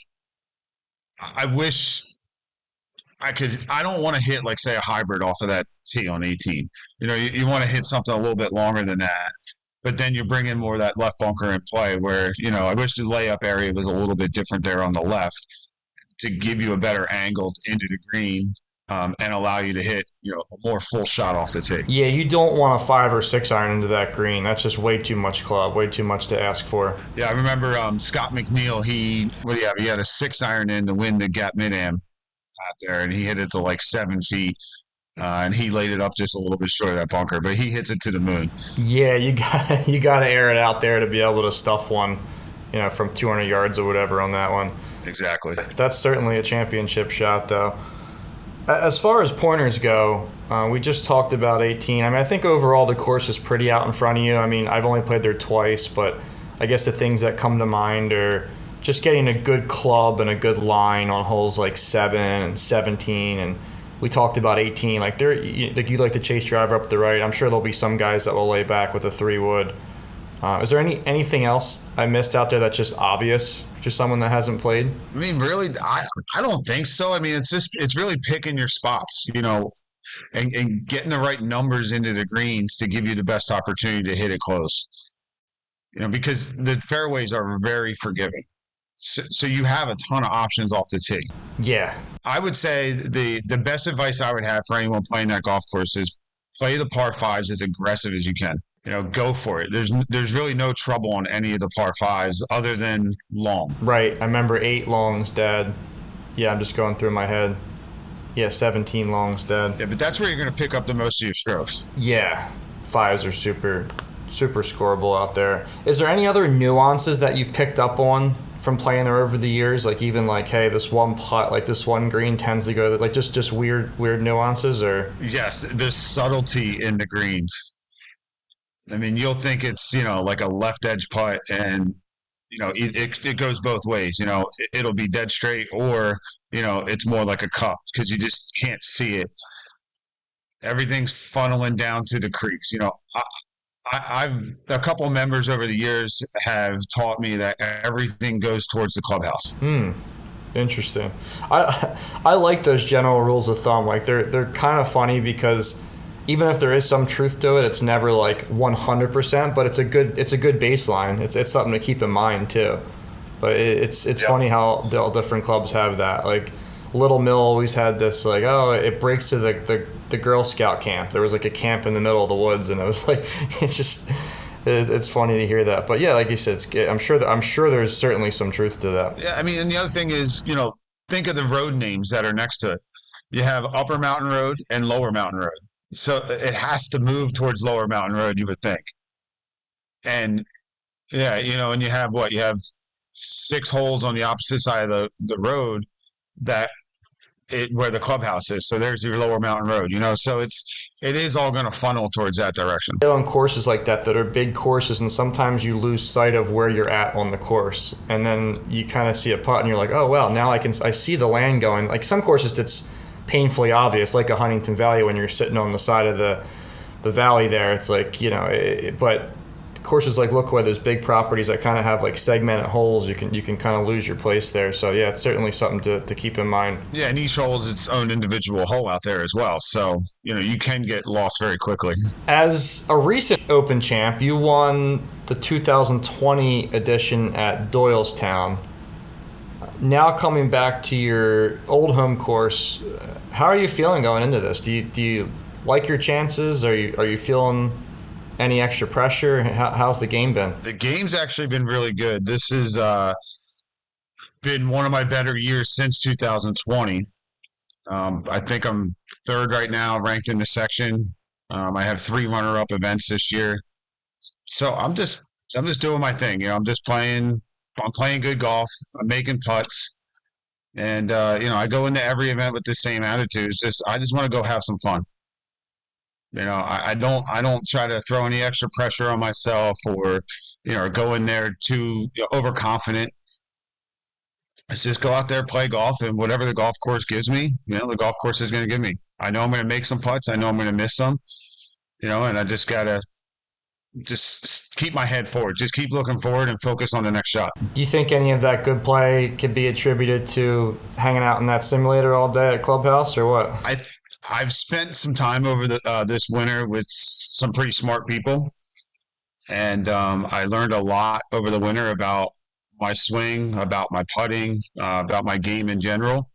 I wish I don't want to hit, like, say, a hybrid off of that tee on 18. You want to hit something a little bit longer than that, but then you bring in more of that left bunker in play where, I wish the layup area was a little bit different there on the left to give you a better angle into the green, and allow you to hit, a more full shot off the tee. Yeah, you don't want a 5 or 6 iron into that green. That's just way too much club, way too much to ask for. Yeah, I remember Scott McNeil, he had a 6 iron in to win the Gap Mid-Am out there, and he hit it to like 7 feet, and he laid it up just a little bit short of that bunker, but he hits it to the moon. Yeah, you got to air it out there to be able to stuff one, from 200 yards or whatever on that one. Exactly. That's certainly a championship shot, though. As far as pointers go, we just talked about 18. I mean, I think overall the course is pretty out in front of you. I mean, I've only played there twice, but I guess the things that come to mind are just getting a good club and a good line on holes like 7 and 17, and we talked about 18. Like you like to chase driver up the right. I'm sure there'll be some guys that will lay back with a 3-wood. Is there anything else I missed out there that's just obvious to someone that hasn't played? I mean, really, I don't think so. I mean, it's really picking your spots, and getting the right numbers into the greens to give you the best opportunity to hit it close. Because the fairways are very forgiving. So you have a ton of options off the tee. Yeah. I would say the best advice I would have for anyone playing that golf course is play the par 5s as aggressive as you can. Go for it. There's really no trouble on any of the par 5s other than long. Right. I remember 8 longs, Dad. Yeah, I'm just going through my head. Yeah, 17 longs, Dad. Yeah, but that's where you're going to pick up the most of your strokes. Yeah. 5s are super, super scoreable out there. Is there any other nuances that you've picked up on from playing there over the years? Like even like, hey, this one putt, like this one green tends to go, like just weird nuances, or? Yes, the subtlety in the greens. I mean, you'll think it's, like a left edge putt, and, it goes both ways. It'll be dead straight, or, it's more like a cup because you just can't see it. Everything's funneling down to the creeks. I've a couple members over the years have taught me that everything goes towards the clubhouse. Interesting. I like those general rules of thumb. Like they're kind of funny because even if there is some truth to it, it's never like 100%, but it's a good baseline. It's something to keep in mind too. But it's funny how all different clubs have that. Like Little Mill always had this like, oh, it breaks to the Girl Scout camp. There was like a camp in the middle of the woods, and it was like it's funny to hear that. But yeah, like you said, I'm sure there's certainly some truth to that. Yeah, I mean, and the other thing is, think of the road names that are next to it. You have Upper Mountain Road and Lower Mountain Road. So it has to move towards Lower Mountain Road, you would think. And Yeah, and you have what? You have 6 holes on the opposite side of the road that where the clubhouse is. So there's your lower mountain road, so it is all going to funnel towards that direction. On courses like that are big courses, and sometimes you lose sight of where you're at on the course, and then you kind of see a putt and you're like, oh well, now I see the land going. Like some courses it's painfully obvious, like a Huntington Valley when you're sitting on the side of the valley there. It's like, but courses like Lookaway, there's big properties that kind of have like segmented holes. You can kind of lose your place there. So yeah, it's certainly something to keep in mind. Yeah, and each hole is its own individual hole out there as well. So you can get lost very quickly. As a recent Open champ, you won the 2020 edition at Doylestown. Now coming back to your old home course, how are you feeling going into this? Do you like your chances? Are you feeling any extra pressure? How's the game been? The game's actually been really good. This has been one of my better years since 2020. I think I'm third right now, ranked in the section. I have 3 runner-up events this year, so I'm just doing my thing. I'm just playing. I'm playing good golf. I'm making putts, and I go into every event with the same attitude. I just want to go have some fun. I don't try to throw any extra pressure on myself or go in there too overconfident. Let's just go out there, play golf, and whatever the golf course gives me, the golf course is going to give me. I know I'm going to make some putts. I know I'm going to miss some, and I just got to just keep my head forward. Just keep looking forward and focus on the next shot. Do you think any of that good play could be attributed to hanging out in that simulator all day at Clubhouse, or what? I've spent some time over this winter with some pretty smart people, and I learned a lot over the winter about my swing, about my putting, about my game in general,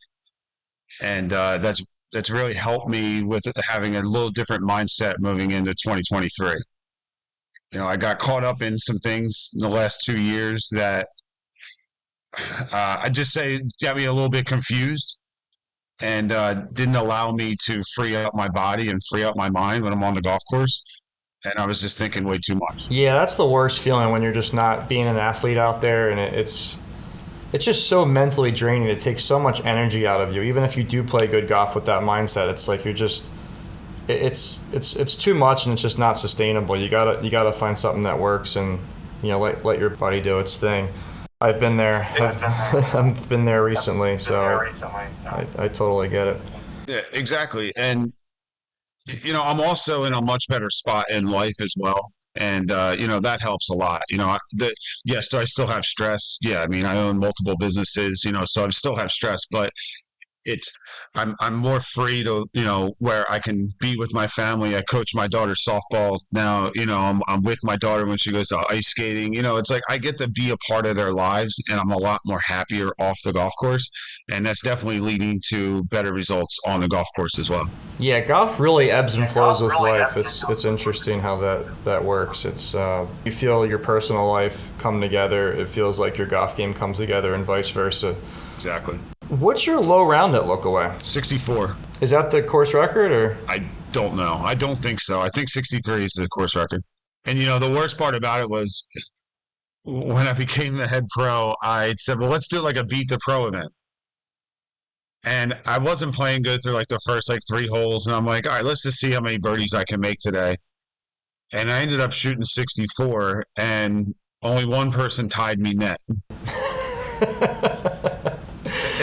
and that's really helped me with having a little different mindset moving into 2023. I got caught up in some things in the last 2 years that I just say got me a little bit confused and didn't allow me to free up my body and free up my mind when I'm on the golf course. And I was just thinking way too much. Yeah, that's the worst feeling when you're just not being an athlete out there, and it's just so mentally draining. It takes so much energy out of you. Even if you do play good golf with that mindset, it's like you're just it's too much, and it's just not sustainable. You gotta find something that works, and let your body do its thing. I've been there. I've been there recently, so I totally get it. Yeah, exactly. And I'm also in a much better spot in life as well, and that helps a lot. Yes, do I still have stress? Yeah, I mean, I own multiple businesses, so I still have stress, but I'm more free to where I can be with my family. I coach my daughter's softball now. I'm with my daughter when she goes to ice skating. It's like I get to be a part of their lives, and I'm a lot more happier off the golf course, and that's definitely leading to better results on the golf course as well. Yeah, golf really ebbs and flows with life. It's interesting how that works. It's you feel your personal life come together. It feels like your golf game comes together, and vice versa. Exactly. What's your low round at Lookaway? 64. Is that the course record, or? I don't know. I don't think so. I think 63 is the course record. And the worst part about it was when I became the head pro, I said, well, let's do like a beat the pro event. And I wasn't playing good through like the first 3 holes, and I'm like, all right, let's just see how many birdies I can make today. And I ended up shooting 64, and only one person tied me net.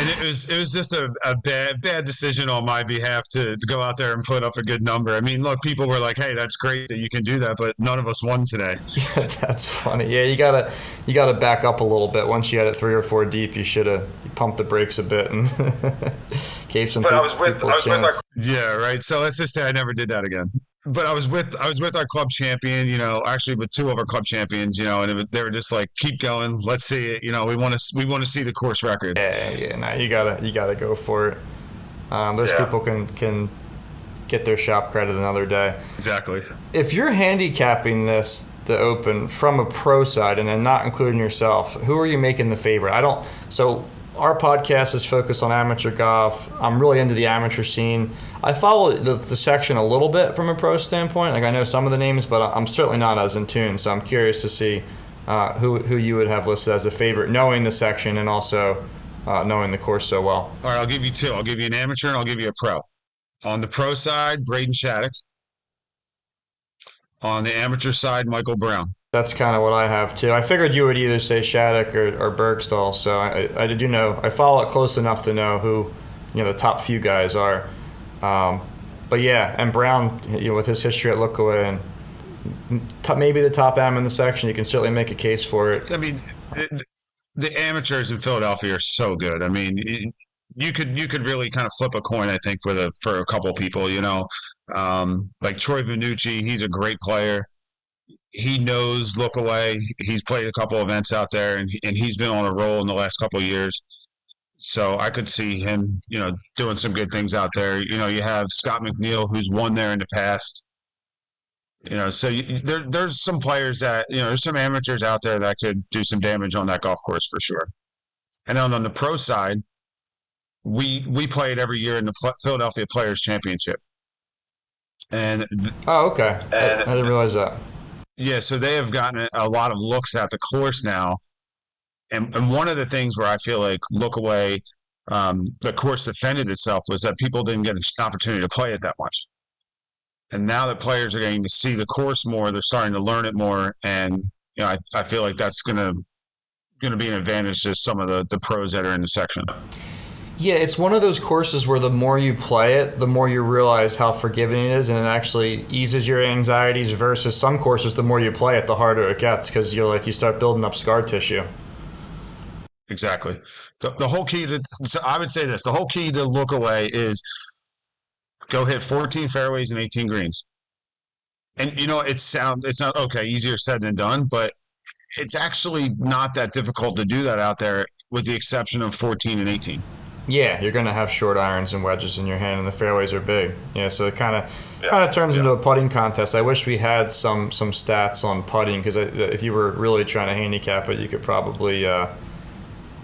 And it was just a bad decision on my behalf to go out there and put up a good number. I mean, look, people were like, "Hey, that's great that you can do that," but none of us won today. Yeah, that's funny. Yeah, you gotta back up a little bit. Once you had it 3 or 4 deep, you should have pumped the brakes a bit and gave some. But I was with yeah, right. So let's just say I never did that again. But I was with our club champion, actually with 2 of our club champions, and they were just like, keep going, let's see it, we want to see the course record. Yeah, no, you gotta go for it. Those people can get their shop credit another day. Exactly. If you're handicapping the Open from a pro side and then not including yourself, who are you making the favorite? So our podcast is focused on amateur golf. I'm really into the amateur scene. I follow the section a little bit from a pro standpoint. Like I know some of the names, but I'm certainly not as in tune. So I'm curious to see who you would have listed as a favorite, knowing the section and also knowing the course so well. All right, I'll give you two. I'll give you an amateur and I'll give you a pro. On the pro side, Braden Shattuck. On the amateur side, Michael Brown. That's kind of what I have too. I figured you would either say Shattuck or Bergstall, so I do know. I follow it close enough to know who the top few guys are. But yeah, and Brown, with his history at Lookaway and maybe the top am in the section, you can certainly make a case for it. I mean, the amateurs in Philadelphia are so good. I mean, you could really kind of flip a coin, I think, for a couple people. Like Troy Venucci, he's a great player. He knows Lookaway. He's played a couple events out there, and he's been on a roll in the last couple of years. So I could see him, doing some good things out there. You have Scott McNeil, who's won there in the past. So there's some players that, there's some amateurs out there that could do some damage on that golf course for sure. And then on the pro side, we play it every year in the Philadelphia Players Championship. And okay, I didn't realize that. Yeah, so they have gotten a lot of looks at the course now. And one of the things where I feel like Lookaway, the course defended itself was that people didn't get an opportunity to play it that much. And now that players are getting to see the course more, they're starting to learn it more. And, I feel like that's going to be an advantage to some of the pros that are in the section. Yeah, it's one of those courses where the more you play it, the more you realize how forgiving it is, and it actually eases your anxieties versus some courses, the more you play it, the harder it gets because you start building up scar tissue. Exactly. The whole key so I would say this, the whole key to Lookaway is go hit 14 fairways and 18 greens. And, it's not, okay, easier said than done, but it's actually not that difficult to do that out there with the exception of 14 and 18. Yeah, you're going to have short irons and wedges in your hand, and the fairways are big. Yeah, so it kind of turns into a putting contest. I wish we had some stats on putting because if you were really trying to handicap it, you could probably.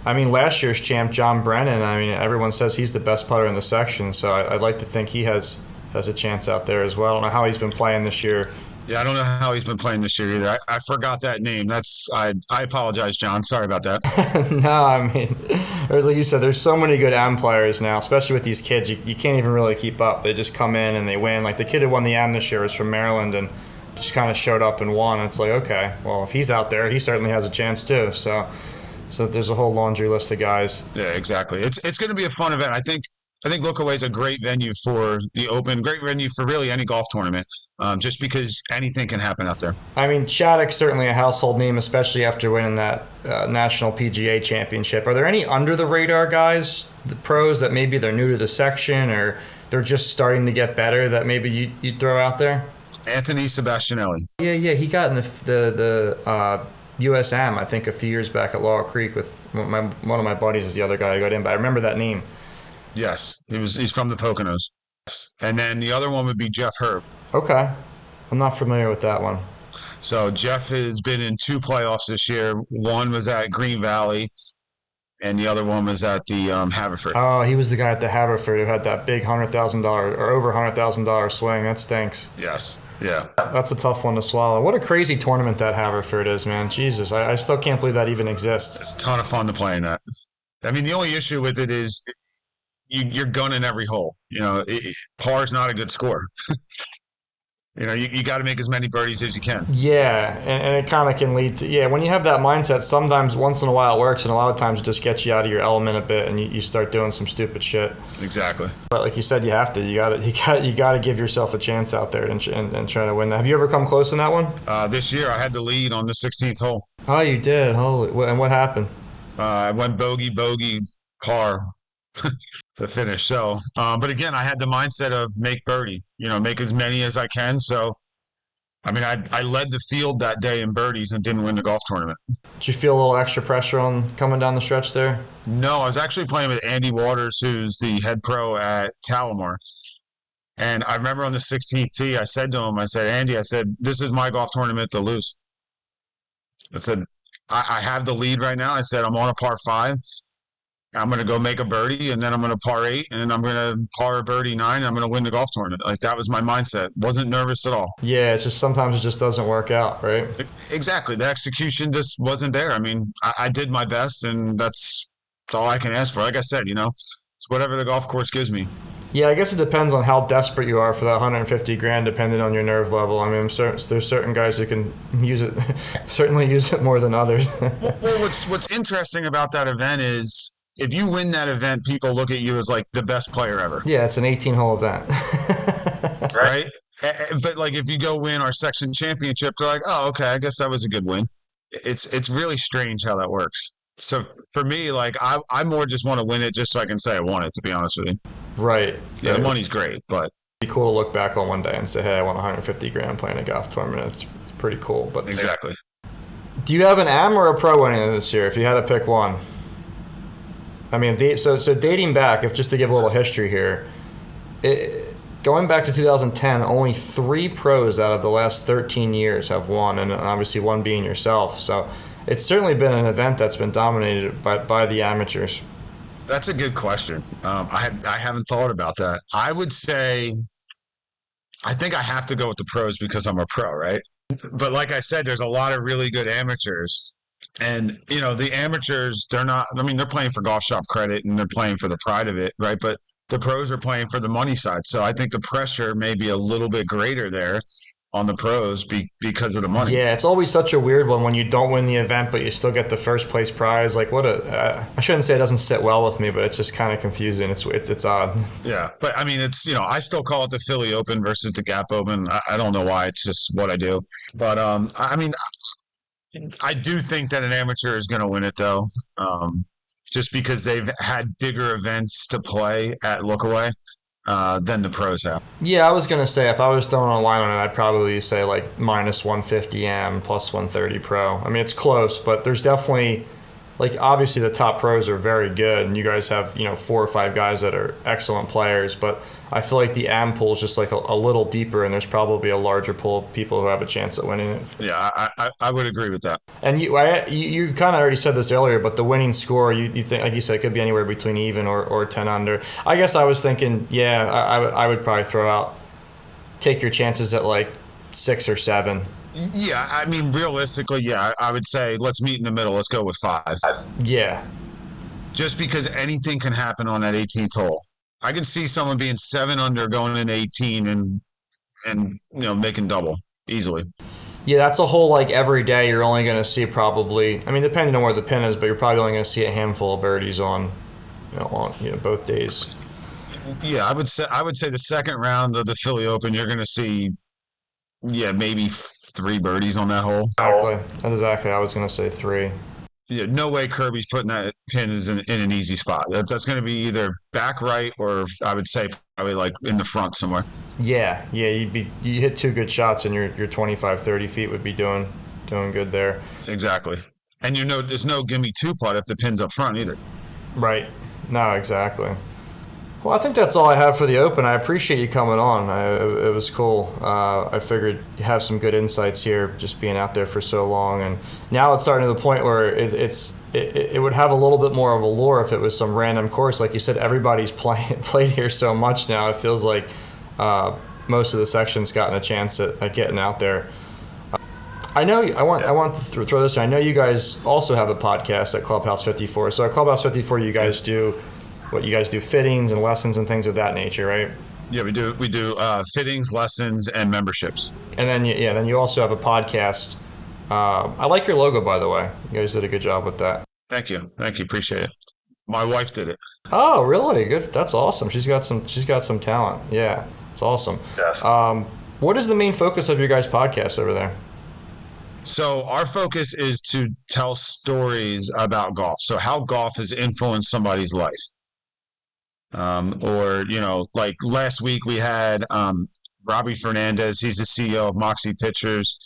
Last year's champ John Brennan. Everyone says he's the best putter in the section, so I'd like to think he has a chance out there as well. I don't know how he's been playing this year. Yeah, I don't know how he's been playing this year either. I forgot that name. I apologize, John. Sorry about that. No, like you said, there's so many good AM players now, especially with these kids. You can't even really keep up. They just come in and they win. Like the kid who won the AM this year was from Maryland and just kind of showed up and won. And it's like, okay, well, if he's out there, he certainly has a chance too. So there's a whole laundry list of guys. Yeah, exactly. It's going to be a fun event. I think Lookaway is a great venue for the Open, great venue for really any golf tournament, just because anything can happen out there. Shattuck's certainly a household name, especially after winning that National PGA Championship. Are there any under-the-radar guys, the pros, that maybe they're new to the section or they're just starting to get better that maybe you'd throw out there? Anthony Sebastianelli. Yeah, he got in the USM, I think, a few years back at Laurel Creek with one of my buddies is the other guy who got in, but I remember that name. Yes, he's from the Poconos. And then the other one would be Jeff Herb. Okay. I'm not familiar with that one. So Jeff has been in 2 playoffs this year. One was at Green Valley, and the other one was at the Haverford. Oh, he was the guy at the Haverford who had that big $100,000 or over $100,000 swing. That stinks. Yes. Yeah. That's a tough one to swallow. What a crazy tournament that Haverford is, man. Jesus, I still can't believe that even exists. It's a ton of fun to play in that. The only issue with it is you're gunning every hole. Par's not a good score. You got to make as many birdies as you can. Yeah, and it kind of can lead to, when you have that mindset, sometimes once in a while it works, and a lot of times it just gets you out of your element a bit, and you start doing some stupid shit. Exactly. But like you said, you have to. You got to give yourself a chance out there and try to win that. Have you ever come close in that one? This year I had the lead on the 16th hole. Oh, you did? Holy! And what happened? I went bogey, par to finish. So, but again, I had the mindset of make birdie, make as many as I can. So, I led the field that day in birdies and didn't win the golf tournament. Did you feel a little extra pressure on coming down the stretch there? No, I was actually playing with Andy Waters, who's the head pro at Talamore. And I remember on the 16th tee, I said to him, Andy, this is my golf tournament to lose. I said, I have the lead right now. I said, I'm on a par 5. I'm going to go make a birdie, and then I'm going to par 8, and then I'm going to par birdie 9, and I'm going to win the golf tournament. Like, that was my mindset. Wasn't nervous at all. Yeah, it's just sometimes it just doesn't work out, right? Exactly. The execution just wasn't there. I mean, I did my best, and that's all I can ask for. Like I said, it's whatever the golf course gives me. Yeah, I guess it depends on how desperate you are for that 150 grand, depending on your nerve level. I mean, there's certain guys who can use it, certainly use it more than others. Well, what's interesting about that event is if you win that event, people look at you as like the best player ever. Yeah, it's an 18-hole event. Right? But like if you go win our section championship, they're like, oh, okay, I guess that was a good win. It's really strange how that works. So for me, like I more just want to win it just so I can say I won it, to be honest with you. Right. Yeah, the money's great, but it'd be cool to look back on one day and say, hey, I won 150 grand playing a golf tournament. It's pretty cool. But exactly. Do you have an am or a pro winning this year if you had to pick one? I mean, so dating back, if just to give a little history here, going back to 2010, only 3 pros out of the last 13 years have won, and obviously one being yourself. So it's certainly been an event that's been dominated by the amateurs. That's a good question. I haven't thought about that. I would say, I think I have to go with the pros because I'm a pro, right? But like I said, there's a lot of really good amateurs. And, the amateurs, they're playing for golf shop credit and they're playing for the pride of it, right? But the pros are playing for the money side. So I think the pressure may be a little bit greater there on the pros because of the money. Yeah, it's always such a weird one when you don't win the event, but you still get the first place prize. Like I shouldn't say it doesn't sit well with me, but it's just kind of confusing. It's odd. Yeah, but I mean, it's, I still call it the Philly Open versus the Gap Open. I don't know why. It's just what I do. But I mean, I do think that an amateur is going to win it though. Just because they've had bigger events to play at Lookaway than the pros have. Yeah, I was going to say, if I was throwing a line on it, I'd probably say like minus 150 am, plus 130 pro. I mean, it's close, but there's definitely, like, obviously the top pros are very good, and you guys have, 4 or 5 guys that are excellent players, but I feel like the am pool is just like a little deeper, and there's probably a larger pool of people who have a chance at winning it. Yeah, I would agree with that. And you kind of already said this earlier, but the winning score, you think, like you said, it could be anywhere between even or 10 under. I guess I was thinking, yeah, I would probably take your chances at like 6 or 7. Yeah, I mean, realistically, yeah, I would say let's meet in the middle. Let's go with 5. Yeah. Just because anything can happen on that 18th hole. I can see someone being 7 under going in 18 and making double easily. Yeah, that's a hole like every day you're only going to see probably, I mean, depending on where the pin is, but you're probably only going to see a handful of birdies on both days. Yeah, I would say the second round of the Philly Open, you're going to see, maybe 3 birdies on that hole. Exactly. That's exactly. I was going to say 3. Yeah, no way Kirby's putting that pin in an easy spot. That's going to be either back right or I would say probably like in the front somewhere. Yeah, you hit 2 good shots and your 25, 30 feet would be doing good there. Exactly. And there's no gimme 2 putt if the pin's up front either. Right. No, exactly. Well, I think that's all I have for the Open. I appreciate you coming on. It was cool. I figured you have some good insights here, just being out there for so long. And now it's starting to the point where it would have a little bit more of a lure if it was some random course. Like you said, everybody's played here so much now. It feels like most of the section's gotten a chance at getting out there. I know. I want to throw this in. I know you guys also have a podcast at Clubhouse 54. So at Clubhouse 54, you guys do fittings and lessons and things of that nature, right? Yeah, we do fittings, lessons, and memberships. And then then you also have a podcast. I like your logo, by the way. You guys did a good job with that. Thank you, appreciate it. My wife did it. Oh, really? Good. That's awesome. She's got some talent. Yeah, it's awesome. Yes. What is the main focus of your guys' podcast over there? So our focus is to tell stories about golf. So how golf has influenced somebody's life. Like last week we had Robbie Fernandez. He's the CEO of Moxie Pictures.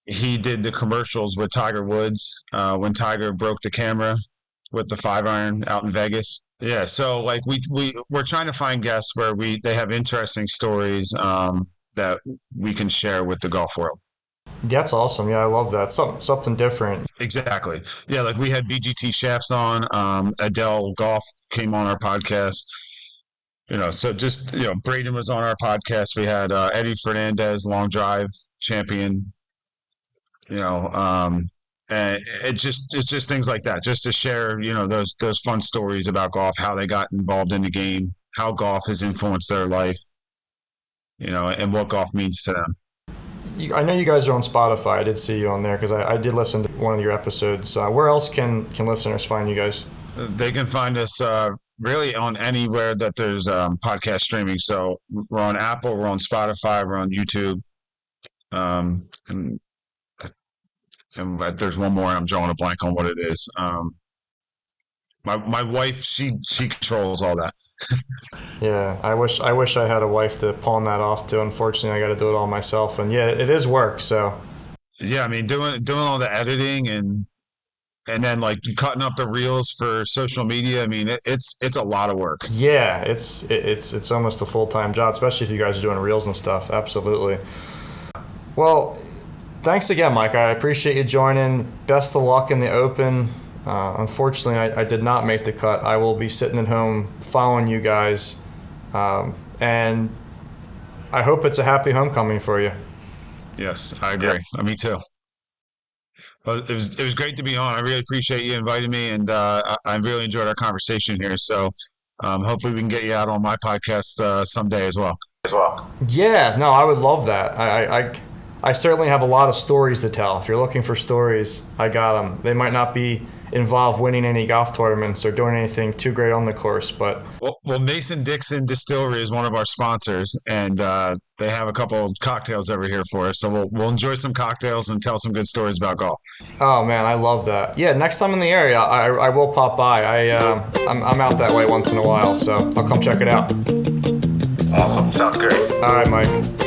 He did the commercials with Tiger Woods when Tiger broke the camera with the 5-iron out in Vegas. Yeah, so like we're trying to find guests where they have interesting stories that we can share with the golf world. That's awesome. Yeah, I love that. Something different. Exactly. Yeah, like we had BGT Shafts on. Adele Golf came on our podcast. So just Braden was on our podcast. We had Eddie Fernandez, long drive champion. You know, and it's just things like that, just to share those fun stories about golf, how they got involved in the game, how golf has influenced their life, and what golf means to them. I know you guys are on Spotify. I did see you on there because I did listen to one of your episodes. Where else can listeners find you guys? They can find us really on anywhere that there's podcast streaming. So we're on Apple, we're on Spotify, we're on YouTube, and there's one more. I'm drawing a blank on what it is. My wife, she controls all that. Yeah, I wish I had a wife to pawn that off to. Unfortunately, I got to do it all myself, and yeah, it is work. So yeah, I mean, doing all the editing and then like cutting up the reels for social media. I mean, it's a lot of work. yeah, it's almost a full-time job, especially if you guys are doing reels and stuff. Absolutely. Well, thanks again, Mike. I appreciate you joining. Best of luck in the Open. Unfortunately, I did not make the cut. I will be sitting at home following you guys, and I hope it's a happy homecoming for you. Yes, I agree. Me too. Well, it was great to be on. I really appreciate you inviting me, and I really enjoyed our conversation here. So hopefully we can get you out on my podcast someday as well. Yeah, no, I would love that. I certainly have a lot of stories to tell. If you're looking for stories, I got them. They might not be involved winning any golf tournaments or doing anything too great on the course, but well, Mason-Dixon Distillery is one of our sponsors, and they have a couple of cocktails over here for us. So we'll enjoy some cocktails and tell some good stories about golf. oh man, I love that. Yeah, next time in the area, I will pop by. I'm out that way once in a while, so I'll come check it out. Awesome. Sounds great. All right, Mike.